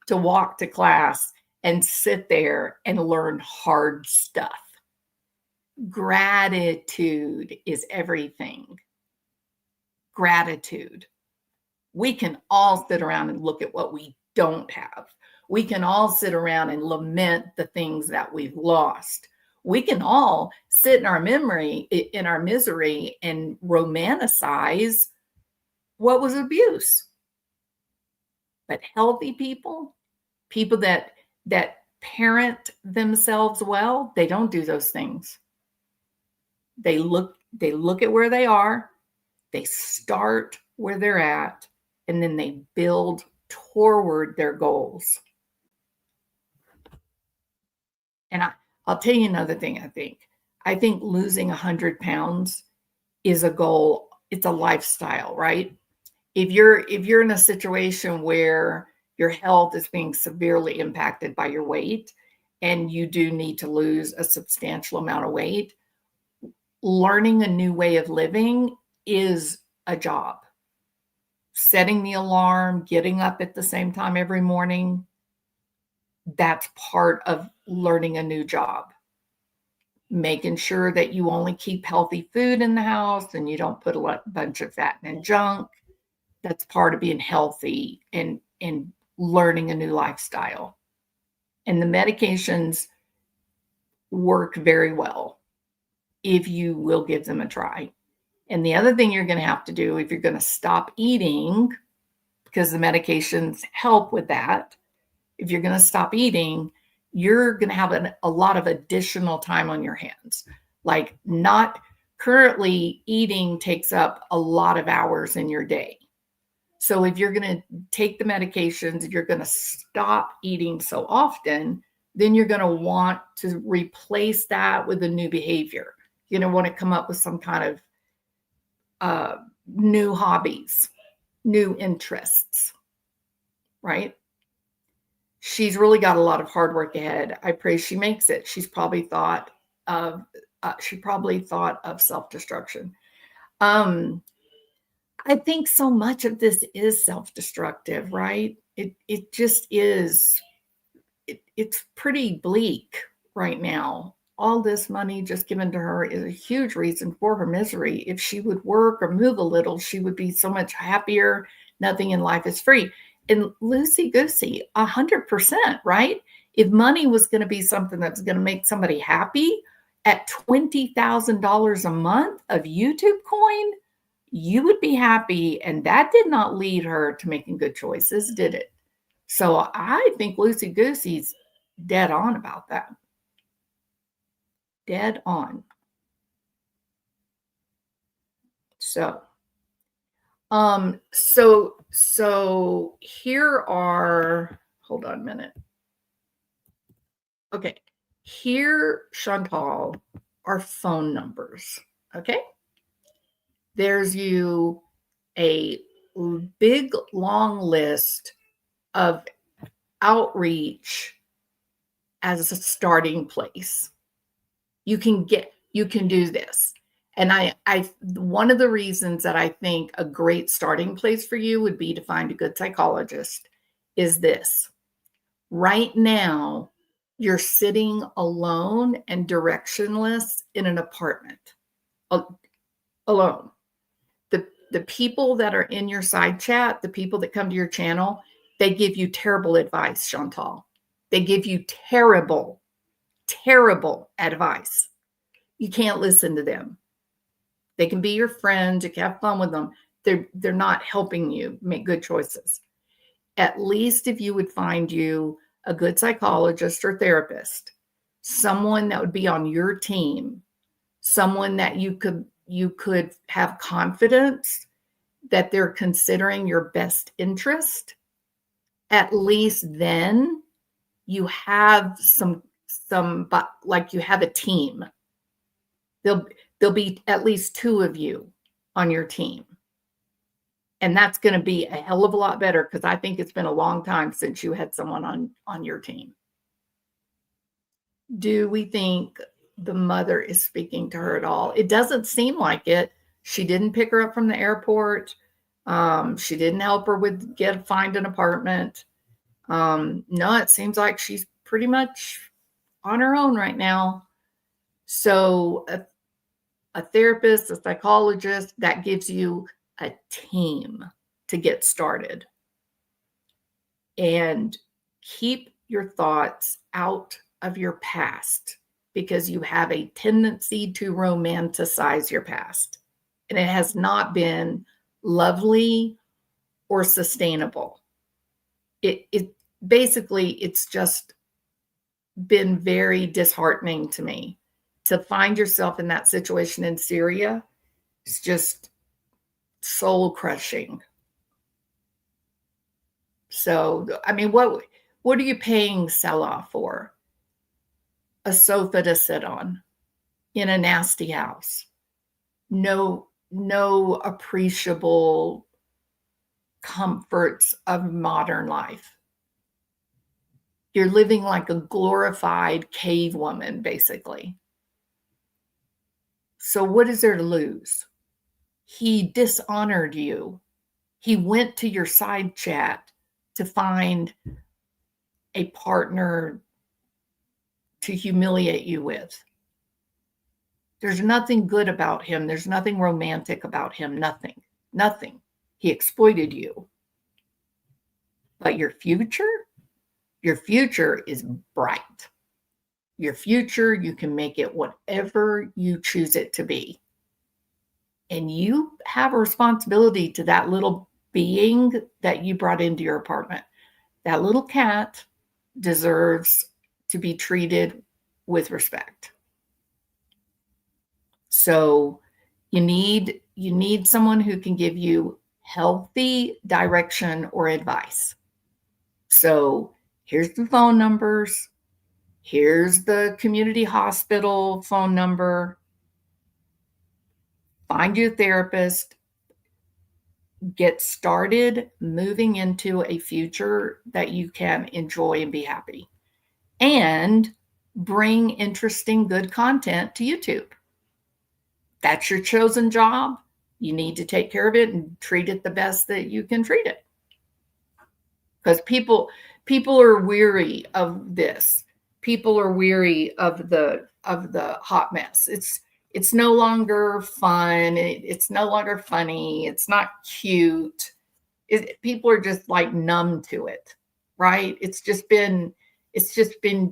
to walk to class and sit there and learn hard stuff. Gratitude is everything. Gratitude. We can all sit around and look at what we don't have. We can all sit around and lament the things that we've lost. We can all sit in our misery and romanticize what was abuse. But healthy people that parent themselves well, they don't do those things. They look at where they are, they start where they're at, and then they build toward their goals. And I'll tell you another thing. I think losing 100 pounds is a goal. It's a lifestyle, right? If you're in a situation where your health is being severely impacted by your weight and you do need to lose a substantial amount of weight, learning a new way of living is a job. Setting the alarm, getting up at the same time every morning, that's part of learning a new job. Making sure that you only keep healthy food in the house and you don't put a bunch of fat and junk. That's part of being healthy and learning a new lifestyle. And the medications work very well if you will give them a try. And the other thing you're going to have to do if you're going to stop eating, because the medications help with that, if you're going to stop eating, you're going to have a lot of additional time on your hands. Like, not currently eating takes up a lot of hours in your day. So if you're going to take the medications, if you're going to stop eating so often, then you're going to want to replace that with a new behavior. You're going to want to come up with some kind of new hobbies, new interests, right? She's really got a lot of hard work ahead. I pray she makes it. She probably thought of self-destruction. I think so much of this is self-destructive, right? It just is. It's pretty bleak right now. All this money just given to her is a huge reason for her misery. If she would work or move a little, she would be so much happier. Nothing in life is free. And loosey-goosey, 100%, right? If money was going to be something that's going to make somebody happy at $20,000 a month of YouTube coin, you would be happy. And that did not lead her to making good choices, did it? So I think loosey-goosey's dead on about that. Dead on. So here are, hold on a minute. Okay. Here, Chantal, are phone numbers. Okay. There's you a big, long list of outreach as a starting place. You can do this. And one of the reasons that I think a great starting place for you would be to find a good psychologist is this. Right now, you're sitting alone and directionless in an apartment, alone. The people that are in your side chat, the people that come to your channel, they give you terrible advice, Chantal. They give you terrible, terrible advice. You can't listen to them. They can be your friend. You can have fun with them. They're not helping you make good choices. At least if you would find you a good psychologist or therapist, someone that would be on your team, someone that you could have confidence that they're considering your best interest, at least then you have some like you have a team. There'll be at least two of you on your team. And that's going to be a hell of a lot better, because I think it's been a long time since you had someone on your team. Do we think the mother is speaking to her at all? It doesn't seem like it. She didn't pick her up from the airport. She didn't help her find an apartment. No, it seems like she's pretty much on her own right now. So a therapist, a psychologist, that gives you a team to get started. And keep your thoughts out of your past, because you have a tendency to romanticize your past. And it has not been lovely or sustainable. It basically, it's just been very disheartening to me. To find yourself in that situation in Syria is just soul crushing. So, I mean, what are you paying Salah for? A sofa to sit on. in a nasty house. No appreciable comforts of modern life. You're living like a glorified cave woman, basically. So what is there to lose? He dishonored you. He went to your side chat to find a partner to humiliate you with. There's nothing good about him. There's nothing romantic about him. Nothing. He exploited you. But your future is bright. Your future, you can make it whatever you choose it to be. And you have a responsibility to that little being that you brought into your apartment. That little cat deserves to be treated with respect. So you need someone who can give you healthy direction or advice. So here's the phone numbers. Here's the community hospital phone number. Find you a therapist. Get started moving into a future that you can enjoy and be happy. And bring interesting, good content to YouTube. That's your chosen job. You need to take care of it and treat it the best that you can treat it. Because people are weary of this. People are weary of the hot mess. It's no longer fun. It's no longer funny. It's not cute. People are just like numb to it, right? It's just been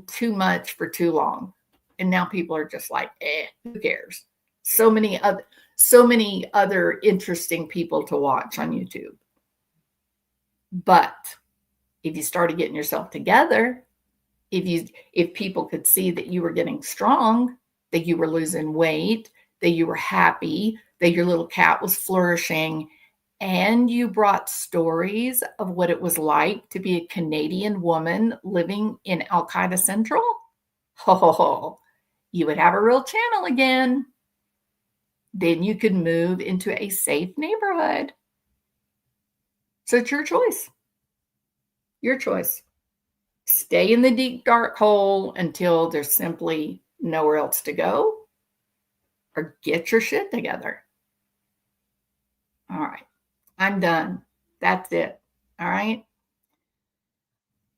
too much for too long. And now people are just like, who cares? So many other interesting people to watch on YouTube. But if you started getting yourself together, if people could see that you were getting strong, that you were losing weight, that you were happy, that your little cat was flourishing, and you brought stories of what it was like to be a Canadian woman living in Al-Qaeda Central, you would have a real channel again. Then you could move into a safe neighborhood. So it's your choice. Your choice. Stay in the deep, dark hole until there's simply nowhere else to go, or get your shit together. All right. I'm done. That's it. All right.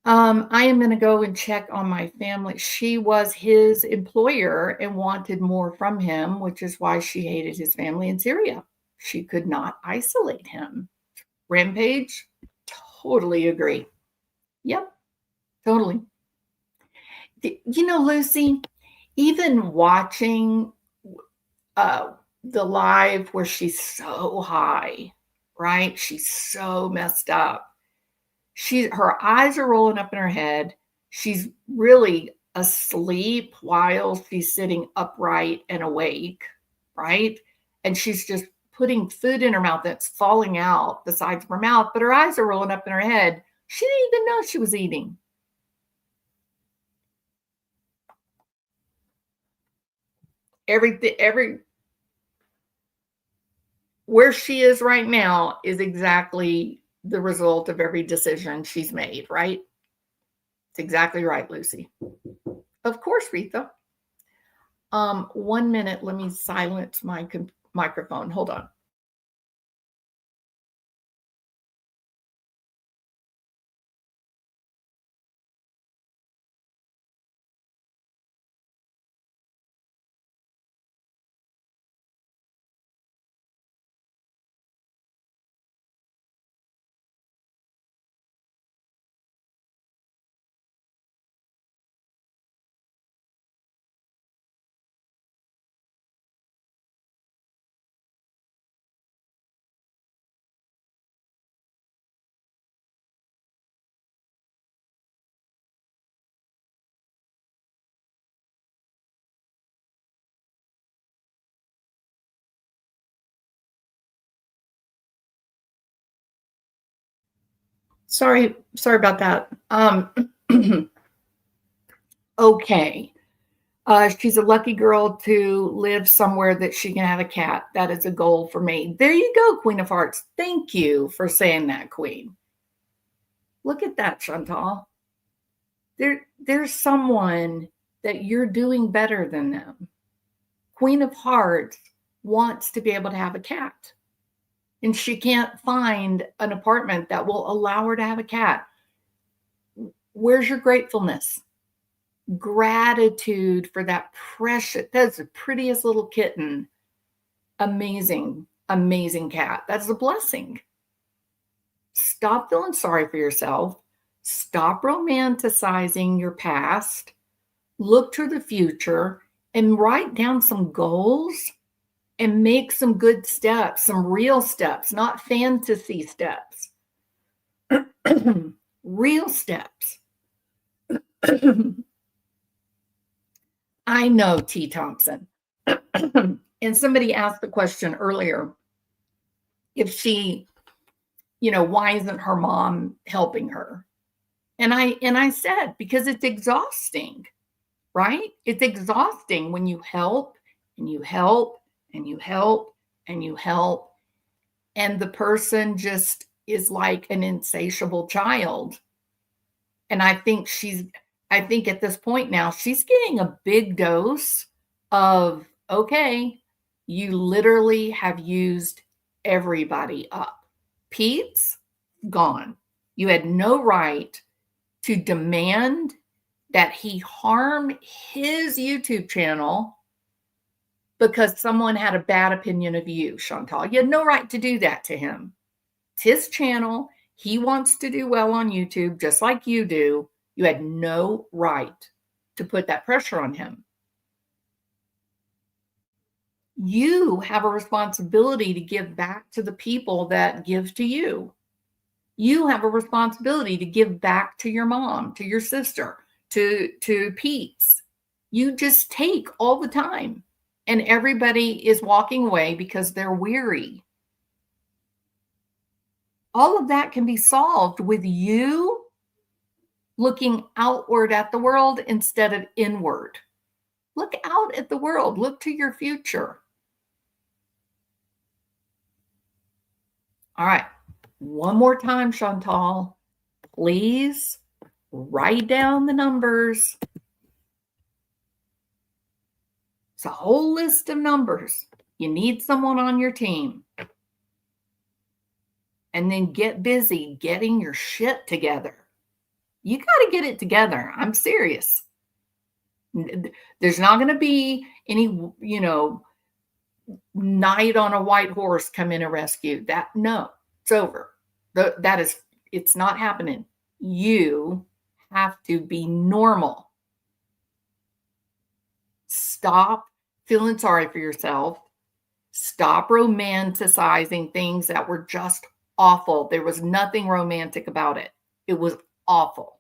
I am going to go and check on my family. She was his employer and wanted more from him, which is why she hated his family in Syria. She could not isolate him. Rampage, totally agree. Yep, totally. You know, Lucy, even watching the live where she's so high, right? She's so messed up. Her eyes are rolling up in her head. She's really asleep while she's sitting upright and awake, right? And she's just putting food in her mouth that's falling out the sides of her mouth, but her eyes are rolling up in her head. She didn't even know she was eating. Where she is right now is exactly the result of every decision she's made, right? It's exactly right, Lucy. Of course, Retha. 1 minute, let me silence my microphone. Hold on. Sorry about that. Okay. She's a lucky girl to live somewhere that she can have a cat. That is a goal for me. There you go, Queen of Hearts. Thank you for saying that, Queen. Look at that, Chantal. There's someone that you're doing better than them. Queen of Hearts wants to be able to have a cat, and she can't find an apartment that will allow her to have a cat. Where's your gratefulness? Gratitude for that precious, that's the prettiest little kitten. Amazing, amazing cat. That's a blessing. Stop feeling sorry for yourself. Stop romanticizing your past. Look to the future and write down some goals and make some good steps, some real steps, not fantasy steps. Real steps. I know, T. Thompson. And somebody asked the question earlier, if she, why isn't her mom helping her? And I said, because it's exhausting, right? It's exhausting when you help and you help and you help and you help, and the person just is like an insatiable child. And I think at this point now, she's getting a big dose of, okay, you literally have used everybody up. Pete's gone. You had no right to demand that he harm his YouTube channel because someone had a bad opinion of you, Chantal. You had no right to do that to him. It's his channel. He wants to do well on YouTube, just like you do. You had no right to put that pressure on him. You have a responsibility to give back to the people that give to you. You have a responsibility to give back to your mom, to your sister, to Pete's. You just take all the time, and everybody is walking away because they're weary. All of that can be solved with you looking outward at the world instead of inward. Look out at the world. Look to your future. All right. One more time, Chantal. Please write down the numbers. It's a whole list of numbers. You need someone on your team. And then get busy getting your shit together. You got to get it together. I'm serious. There's not going to be any, knight on a white horse come in and rescue that. No, it's over. It's not happening. You have to be normal. Stop feeling sorry for yourself. Stop romanticizing things that were just awful. There was nothing romantic about it. It was awful.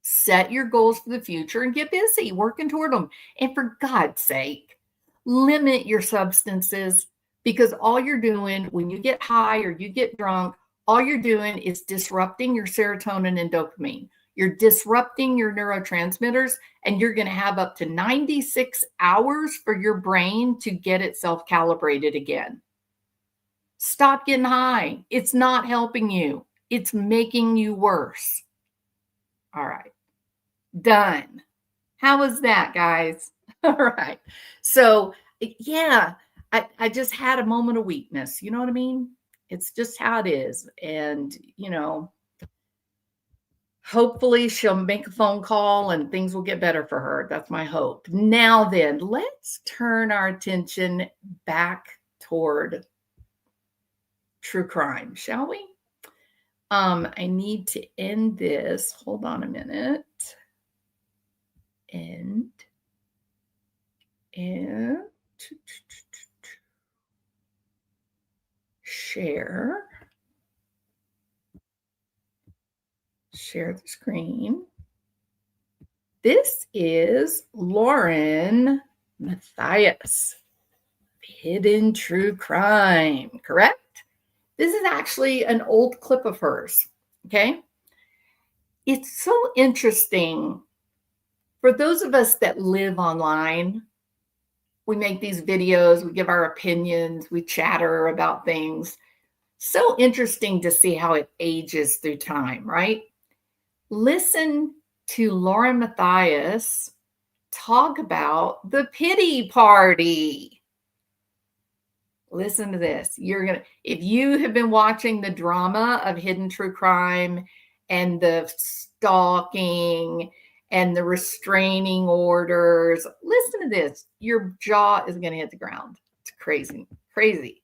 Set your goals for the future and get busy working toward them. And for God's sake, limit your substances, because all you're doing when you get high or you get drunk, all you're doing is disrupting your serotonin and dopamine. You're disrupting your neurotransmitters, and you're going to have up to 96 hours for your brain to get itself calibrated again. Stop getting high. It's not helping you. It's making you worse. All right. Done. How was that, guys? All right. So, yeah, I just had a moment of weakness. You know what I mean? It's just how it is. And, hopefully she'll make a phone call and things will get better for her. That's my hope. Now then, let's turn our attention back toward true crime, shall we? I need to end this. Hold on a minute. And share the screen. This is Lauren Matthias, Hidden True Crime, correct? This is actually an old clip of hers, okay? It's so interesting For those of us that live online, we make these videos, we give our opinions, we chatter about things. So interesting to see how it ages through time, right? Listen to Lauren Matthias talk about the pity party. Listen to this. If you have been watching the drama of hidden true crime and the stalking and the restraining orders, listen to this. Your jaw is going to hit the ground. It's crazy, crazy.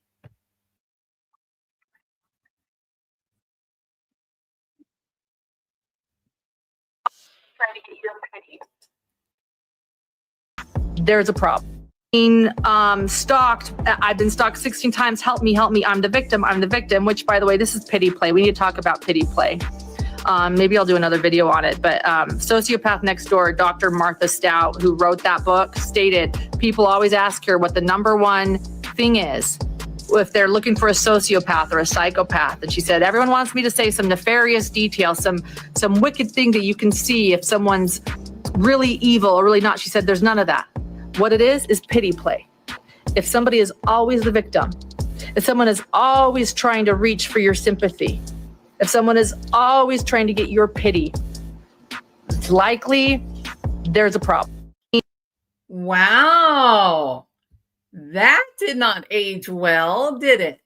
Trying to get your pity. There's a problem. Being stalked, I've been stalked 16 times. Help me, I'm the victim, which, by the way, this is pity play. We need to talk about pity play. Maybe I'll do another video on it, but Sociopath Next Door, Dr. Martha Stout, who wrote that book, stated people always ask her what the number one thing is if they're looking for a sociopath or a psychopath. And she said, everyone wants me to say some nefarious detail, some wicked thing that you can see if someone's really evil or really not. She said, there's none of that. What it is pity play. If somebody is always the victim, if someone is always trying to reach for your sympathy, if someone is always trying to get your pity, it's likely there's a problem. Wow. That did not age well, did it?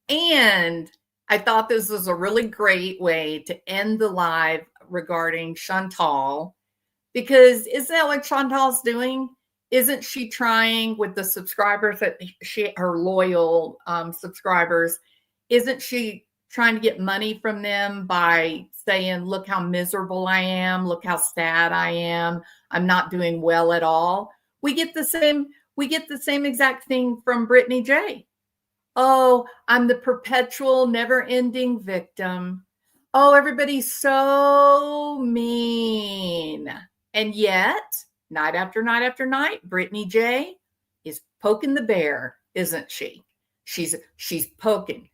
And I thought this was a really great way to end the live regarding Chantal, because isn't that what Chantal's doing? Isn't she trying with the subscribers that her loyal subscribers, isn't she trying to get money from them by saying, look how miserable I am, look how sad I am, I'm not doing well at all? We get the same exact thing from Brittany J. Oh, I'm the perpetual never-ending victim. Oh, everybody's so mean. And yet, night after night after night, Brittany J is poking the bear, isn't she? She's poking.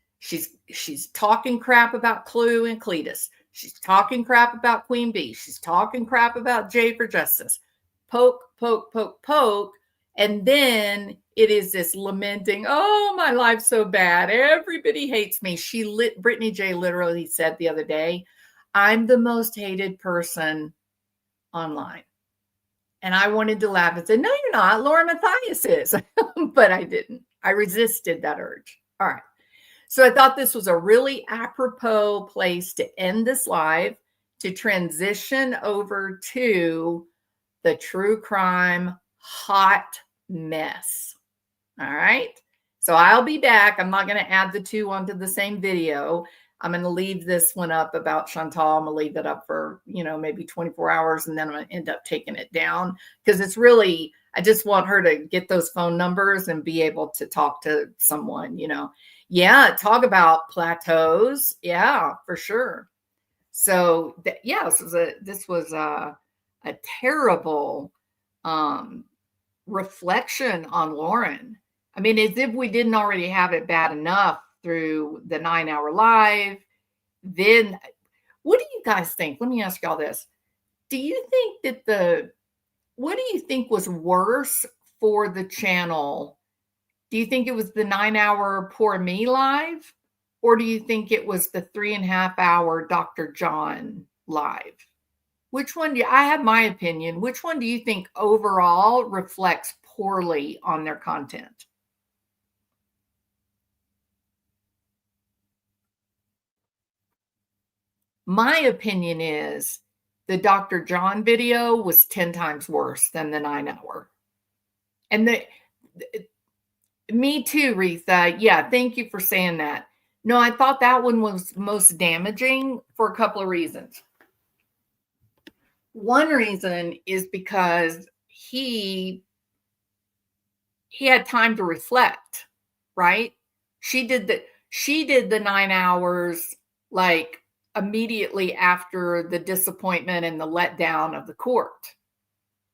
She's talking crap about Clue and Cletus. She's talking crap about Queen Bee. She's talking crap about Jay for Justice. Poke, poke, poke, poke. And then it is this lamenting, oh, my life's so bad. Everybody hates me. Brittany J literally said the other day, I'm the most hated person online. And I wanted to laugh and say, no, you're not. Laura Matthias is. But I didn't. I resisted that urge. All right. So I thought this was a really apropos place to end this live, to transition over to the true crime hot mess. All right. So I'll be back. I'm not going to add the two onto the same video. I'm going to leave this one up about Chantal. I'm going to leave it up for, maybe 24 hours, and then I'm going to end up taking it down because it's really, I just want her to get those phone numbers and be able to talk to someone, Yeah, talk about plateaus. Yeah, for sure. So, this was a terrible reflection on Lauren. I mean, as if we didn't already have it bad enough through the 9-hour live. Then what do you guys think? Let me ask y'all this. Do you think that what do you think was worse for the channel? Do you think it was the 9-hour Poor Me live? Or do you think it was the 3.5-hour Dr. John live? Which one I have my opinion. Which one do you think overall reflects poorly on their content? My opinion is the Dr. John video was 10 times worse than the 9-hour. And me too, Retha. Yeah, thank you for saying that. No, I thought that one was most damaging for a couple of reasons. One reason is because he had time to reflect, right? She did the 9 hours like immediately after the disappointment and the letdown of the court.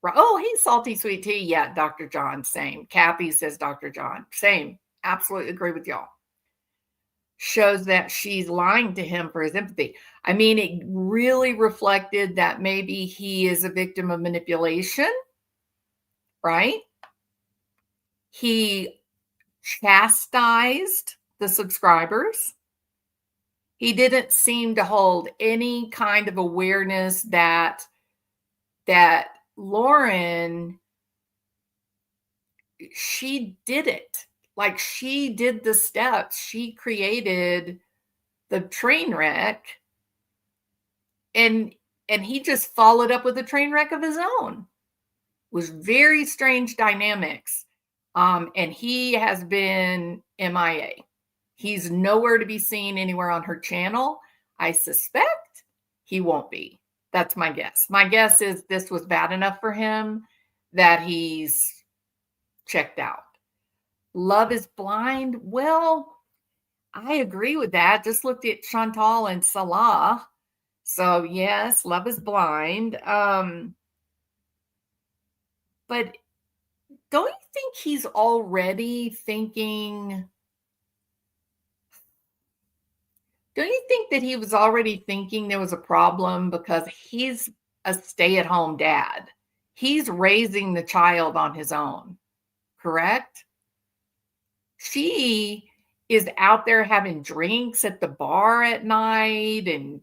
Right? Oh, hey, Salty Sweet Tea. Yeah, Dr. John, same. Kathy says Dr. John, same. Absolutely agree with y'all. shows that she's lying to him for his empathy. I mean, it really reflected that maybe he is a victim of manipulation, right? He chastised the subscribers. He didn't seem to hold any kind of awareness that Lauren, she did it. Like, she did the steps. She created the train wreck, and he just followed up with a train wreck of his own. It was very strange dynamics. And he has been MIA. He's nowhere to be seen anywhere on her channel. I suspect he won't be. That's my guess. My guess is this was bad enough for him that he's checked out. Love is blind. Well, I agree with that. Just looked at Chantal and Salah. So yes, love is blind. But don't you think he's already thinking? Don't you think that he was already thinking there was a problem because he's a stay-at-home dad? He's raising the child on his own, correct? She is out there having drinks at the bar at night and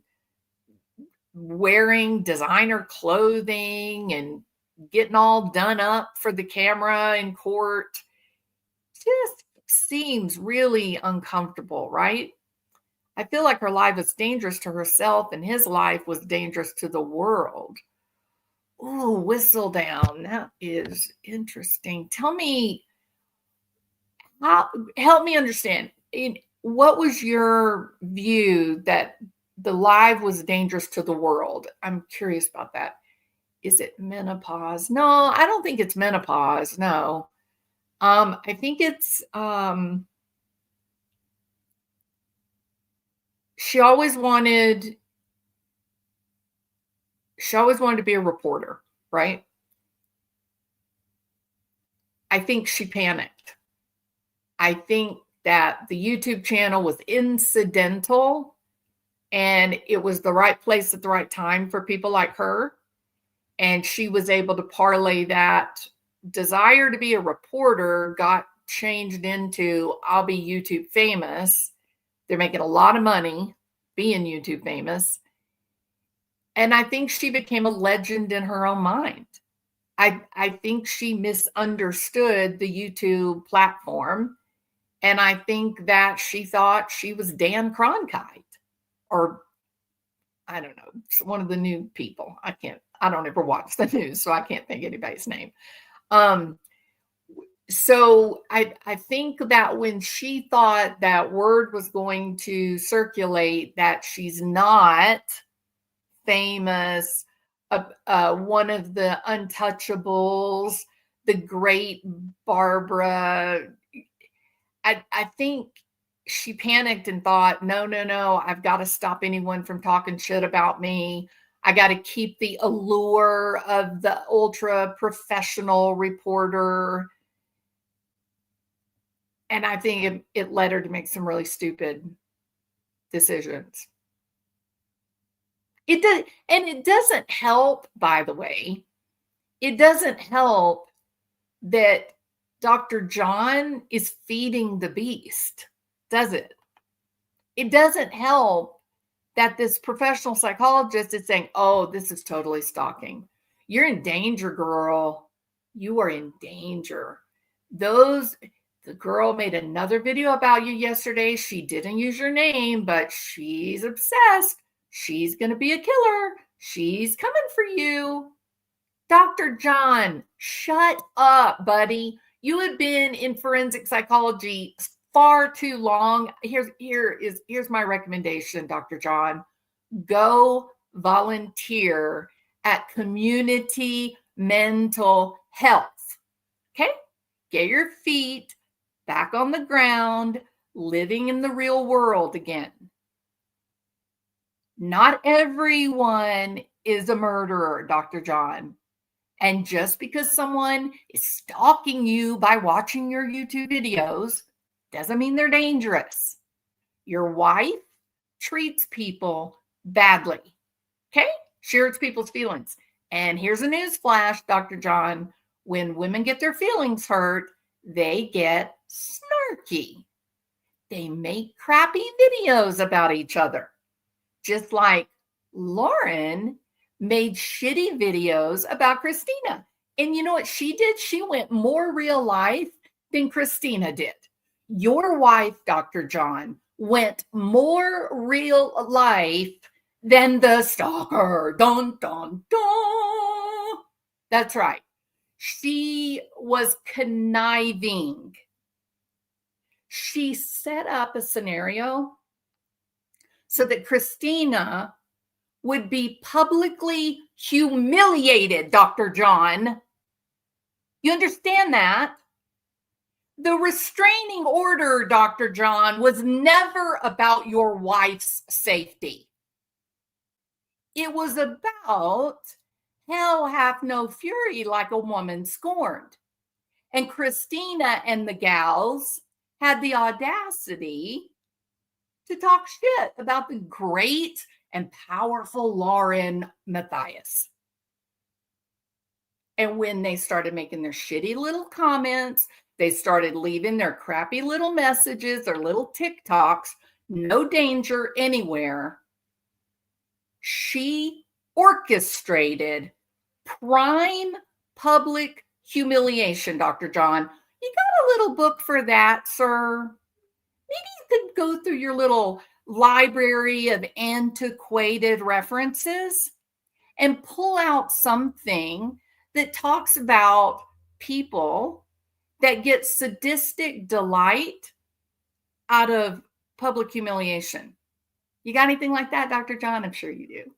wearing designer clothing and getting all done up for the camera in court. Just seems really uncomfortable, right? I feel like her life was dangerous to herself and his life was dangerous to the world. Ooh, whistle down. That is interesting. Tell me, help me understand. What was your view that the live was dangerous to the world? I'm curious about that. Is it menopause? No, I don't think it's menopause. No. I think it's she always wanted to be a reporter, right? I think she panicked. I think that the YouTube channel was incidental and it was the right place at the right time for people like her. And she was able to parlay that desire to be a reporter got changed into, I'll be YouTube famous. They're making a lot of money being YouTube famous. And I think she became a legend in her own mind. I think she misunderstood the YouTube platform. And I think that she thought she was Dan Cronkite, or I don't know, one of the new people. I don't ever watch the news, so I can't think anybody's name. So I think that when she thought that word was going to circulate that she's not famous, one of the untouchables, the great Barbara, I think she panicked and thought, no, I've got to stop anyone from talking shit about me. I got to keep the allure of the ultra professional reporter. And I think it led her to make some really stupid decisions. It doesn't help, by the way. It doesn't help that Dr. John is feeding the beast, does it? It doesn't help that this professional psychologist is saying, oh, this is totally stalking. You're in danger, girl. You are in danger. The girl made another video about you yesterday. She didn't use your name, but she's obsessed. She's going to be a killer. She's coming for you. Dr. John, shut up, buddy. You have been in forensic psychology far too long. Here's my recommendation, Dr. John. Go volunteer at Community Mental Health. Okay? Get your feet back on the ground, living in the real world again. Not everyone is a murderer, Dr. John. And just because someone is stalking you by watching your YouTube videos doesn't mean they're dangerous. Your wife treats people badly. Okay? She hurts people's feelings. And here's a news flash, Dr. John. When women get their feelings hurt, they get snarky. They make crappy videos about each other. Just like Lauren made shitty videos about Christina. And you know what she did? She went more real life than Christina did. Your wife, Dr. John, went more real life than the stalker. Dun, dun, dun. That's right. She was conniving. She set up a scenario so that Christina would be publicly humiliated, Dr. John. You understand that? The restraining order, Dr. John, was never about your wife's safety. It was about hell hath no fury like a woman scorned. And Christina and the gals had the audacity to talk shit about the great and powerful Lauren Matthias. And when they started making their shitty little comments, they started leaving their crappy little messages, their little TikToks, no danger anywhere. She orchestrated prime public humiliation, Dr. John. You got a little book for that, sir? Maybe you could go through your little library of antiquated references and pull out something that talks about people that get sadistic delight out of public humiliation. You got anything like that, Dr. John? I'm sure you do.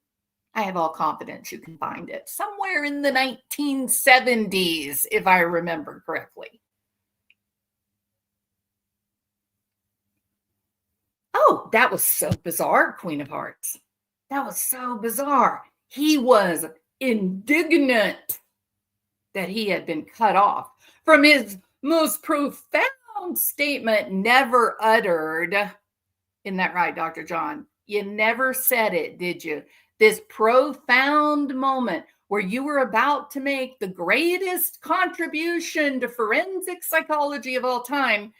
I have all confidence you can find it somewhere in the 1970s, if I remember correctly. Oh, that was so bizarre, Queen of Hearts. That was so bizarre. He was indignant that he had been cut off from his most profound statement never uttered. Isn't that right, Dr. John? You never said it, did you? This profound moment where you were about to make the greatest contribution to forensic psychology of all time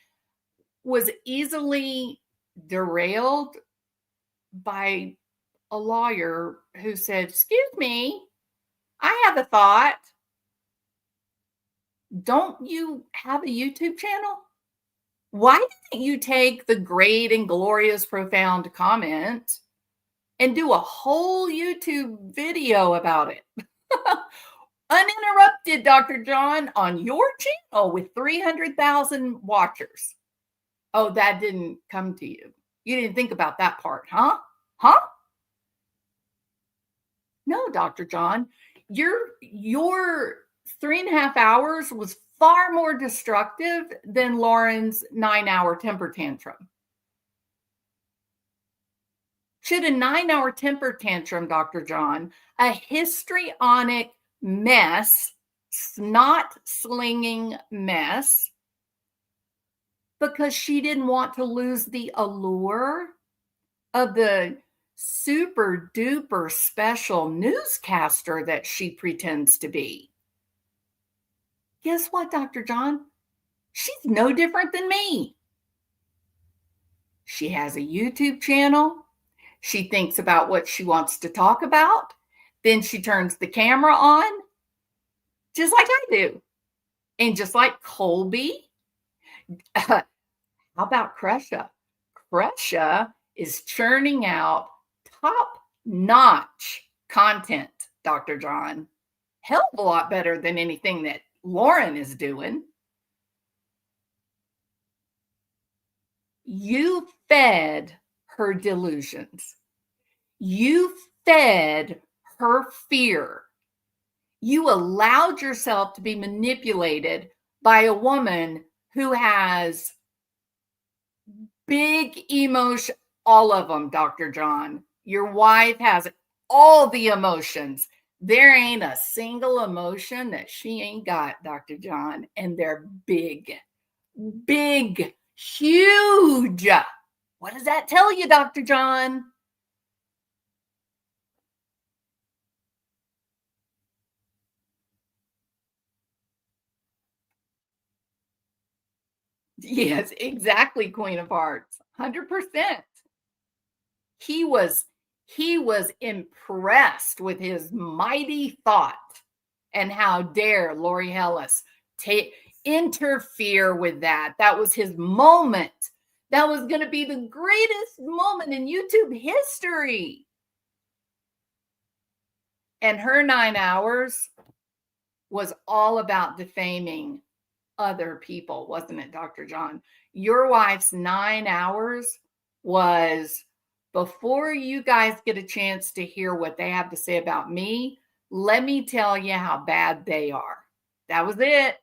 was easily derailed by a lawyer who said, "Excuse me, I have a thought. Don't you have a YouTube channel? Why didn't you take the great and glorious, profound comment and do a whole YouTube video about it?" Uninterrupted, Dr. John, on your channel with 300,000 watchers. Oh, that didn't come to you. You didn't think about that part, huh? Huh? No, Dr. John, your 3.5 hours was far more destructive than Lauren's 9-hour temper tantrum. Should a 9-hour temper tantrum, Dr. John, a histrionic mess, snot-slinging mess, because she didn't want to lose the allure of the super duper special newscaster that she pretends to be. Guess what, Dr. John? She's no different than me. She has a YouTube channel. She thinks about what she wants to talk about. Then she turns the camera on, just like I do. And just like Colby, how about Crusha? Crusha is churning out top-notch content, Dr. John. Hell of a lot better than anything that Lauren is doing. You fed her delusions. You fed her fear. You allowed yourself to be manipulated by a woman who has big emotion, all of them, Dr. John. Your wife has all the emotions. There ain't a single emotion that she ain't got, Dr. John. And they're big, huge. What does that tell you, Dr. John? Yes, exactly, Queen of Hearts. 100%. He was impressed with his mighty thought, and how dare Lori Hellis interfere with that. That was his moment. That was going to be the greatest moment in YouTube history. And her 9 hours was all about defaming other people, wasn't it, Dr. John? Your wife's 9 hours was, before you guys get a chance to hear what they have to say about me, let me tell you how bad they are. That was it.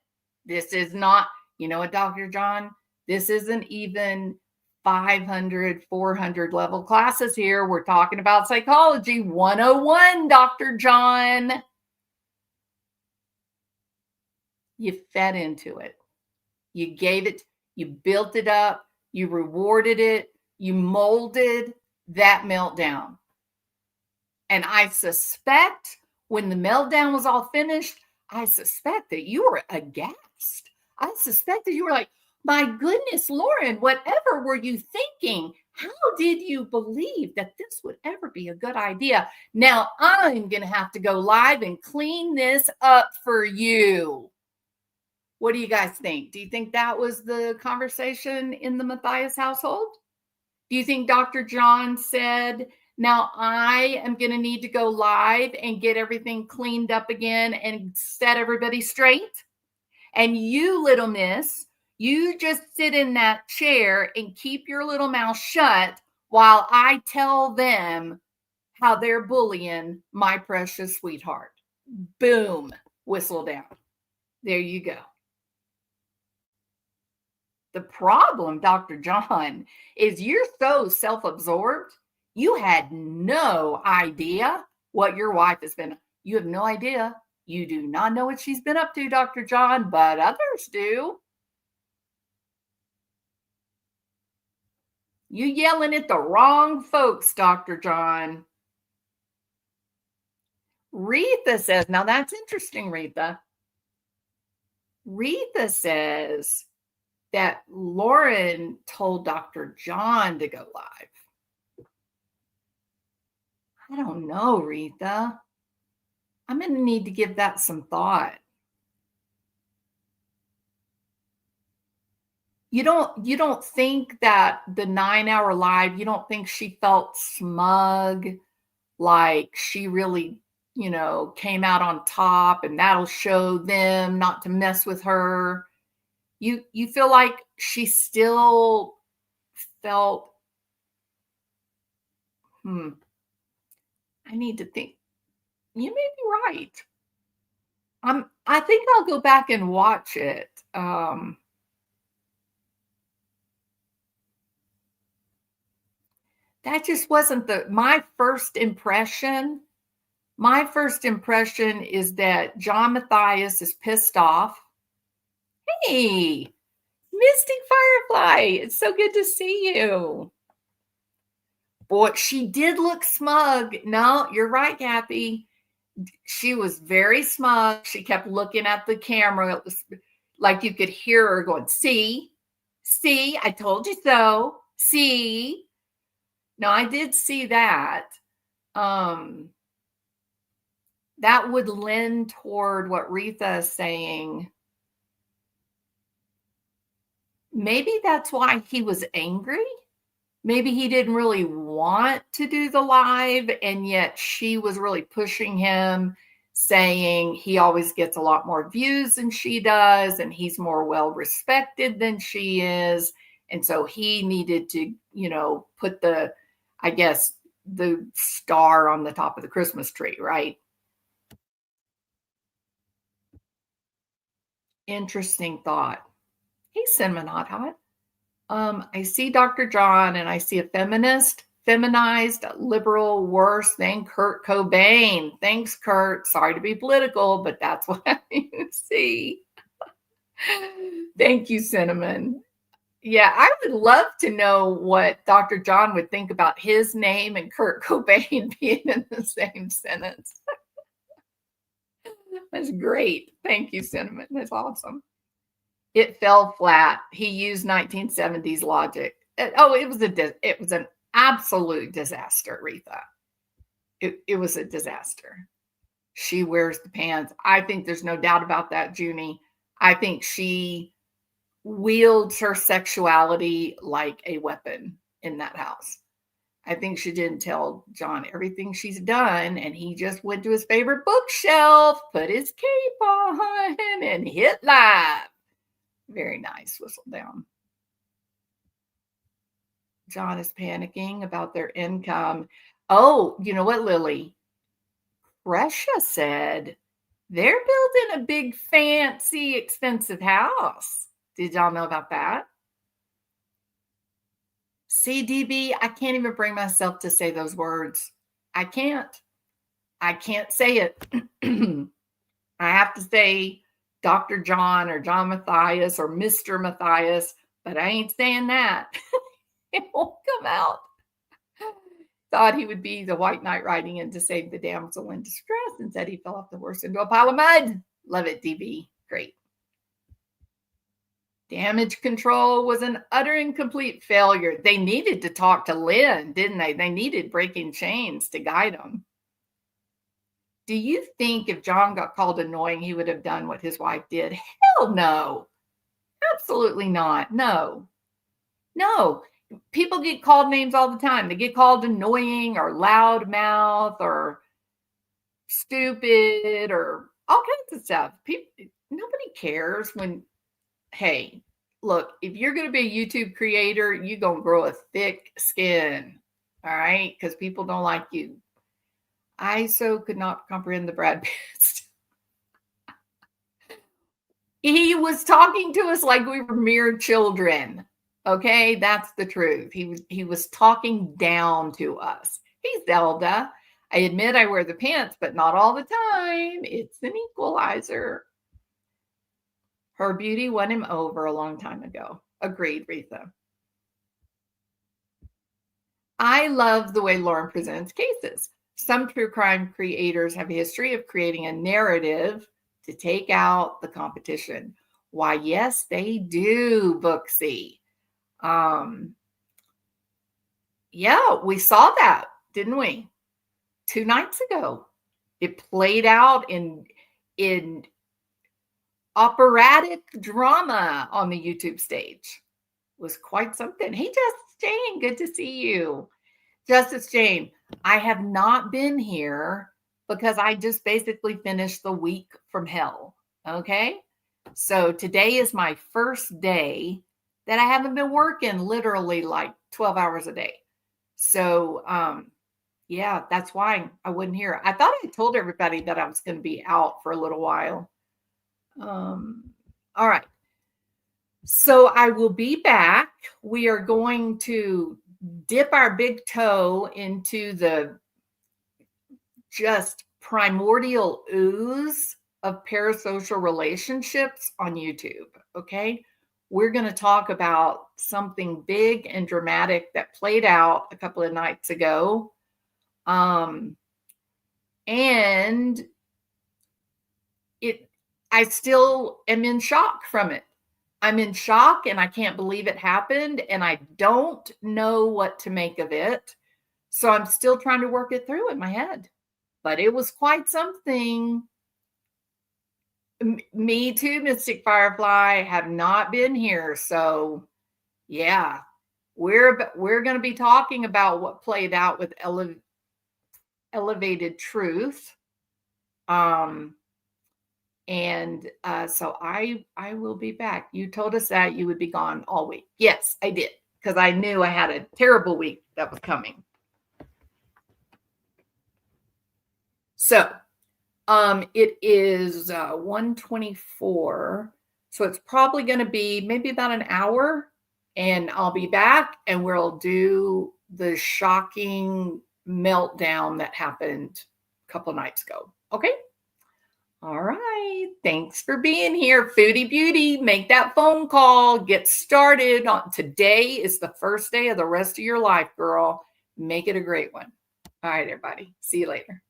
This is not, you know what, Dr. John? This isn't even 500, 400 level classes here. We're talking about psychology 101, Dr. John. You fed into it. You gave it, you built it up, you rewarded it, you molded that meltdown. And I suspect when the meltdown was all finished, I suspect that you were aghast. I suspect that you were like, my goodness, Lauren, whatever were you thinking? How did you believe that this would ever be a good idea? Now I'm going to have to go live and clean this up for you. What do you guys think? Do you think that was the conversation in the Matthias household? Do you think Dr. John said, now I am going to need to go live and get everything cleaned up again and set everybody straight? And you, little miss, you just sit in that chair and keep your little mouth shut while I tell them how they're bullying my precious sweetheart. Boom, whistle down. There you go. The problem, Dr. John, is you're so self-absorbed, you had no idea what your wife has been. You have no idea. You do not know what she's been up to, Dr. John, but others do. You yelling at the wrong folks, Dr. John. Retha says, now that's interesting, Retha. Retha says that Lauren told Dr. John to go live. I don't know, Retha. I'm going to need to give that some thought. You don't think that the 9 hour live, you don't think she felt smug, like she really, came out on top and that'll show them not to mess with her? You feel like she still felt, I need to think. You may be right. I think I'll go back and watch it. That just wasn't my first impression. My first impression is that John Matthias is pissed off. Hey, Mystic Firefly, it's so good to see you. Boy, she did look smug. No, you're right, Kathy. She was very smug. She kept looking at the camera. It was like you could hear her going, see, I told you so. See. No, I did see that. That would lend toward what Retha is saying. Maybe that's why he was angry. Maybe he didn't really want to do the live, and yet she was really pushing him, saying he always gets a lot more views than she does, and he's more well respected than she is. And so he needed to, put the star on the top of the Christmas tree, right? Interesting thought. Hey, Cinnamon Hot Hot. I see Dr. John and I see a feminized, liberal, worse than Kurt Cobain. Thanks, Kurt. Sorry to be political, but that's what I see. Thank you, Cinnamon. Yeah, I would love to know what Dr. John would think about his name and Kurt Cobain being in the same sentence. That's great. Thank you, Cinnamon. That's awesome. It fell flat. He used 1970s logic. Oh, it was an absolute disaster, Retha. It was a disaster. She wears the pants. I think there's no doubt about that, Junie. I think she wields her sexuality like a weapon in that house. I think she didn't tell John everything she's done, and he just went to his favorite bookshelf, put his cape on, and hit live. Very nice. Whistle down. John is panicking about their income. Oh, you know what, Lily? Russia said they're building a big, fancy, expensive house. Did y'all know about that? CDB, I can't even bring myself to say those words. I can't say it. I have to say Dr. John or John Matthias or Mr. Matthias, but I ain't saying that. It won't come out. Thought he would be the white knight riding in to save the damsel in distress, and said he fell off the horse into a pile of mud. Love it, DB. Great. Damage control was an utter and complete failure. They needed to talk to Lynn, didn't they? They needed Breaking Chains to guide them. Do you think if John got called annoying, he would have done what his wife did? Hell no. Absolutely not. No. People get called names all the time. They get called annoying or loudmouth or stupid or all kinds of stuff. Nobody cares when, hey, look, if you're going to be a YouTube creator, you're going to grow a thick skin, all right? Because people don't like you. I so could not comprehend the Brad Pitt. He was talking to us like we were mere children. Okay, that's the truth. He was talking down to us. Hey, Zelda, I admit I wear the pants, but not all the time. It's an equalizer. Her beauty won him over a long time ago. Agreed, Retha. I love the way Lauren presents cases. Some true crime creators have a history of creating a narrative to take out the competition. Why, yes, they do, Booksy. Yeah, we saw that, didn't we? 2 nights ago. It played out in operatic drama on the YouTube stage. It was quite something. Hey, Justice Jane, good to see you. Justice Jane, I have not been here because I just basically finished the week from hell. Okay. So today is my first day that I haven't been working literally like 12 hours a day. So, yeah, that's why I wasn't here. I thought I told everybody that I was going to be out for a little while. All right. So I will be back. We are going to dip our big toe into the just primordial ooze of parasocial relationships on YouTube. Okay. We're going to talk about something big and dramatic that played out a couple of nights ago. And I still am in shock from it. I'm in shock and I can't believe it happened and I don't know what to make of it. So I'm still trying to work it through in my head. But it was quite something. Me too, Mystic Firefly, have not been here. So yeah, we're going to be talking about what played out with elevated truth. So I will be back. You told us that you would be gone all week. Yes, I did, because I knew I had a terrible week that was coming. So it is 1:24. So it's probably going to be maybe about an hour, and I'll be back and we'll do the shocking meltdown that happened a couple nights ago. Okay. All right. Thanks for being here, Foodie Beauty. Make that phone call. Get started on today is the first day of the rest of your life, girl. Make it a great one. All right, everybody. See you later.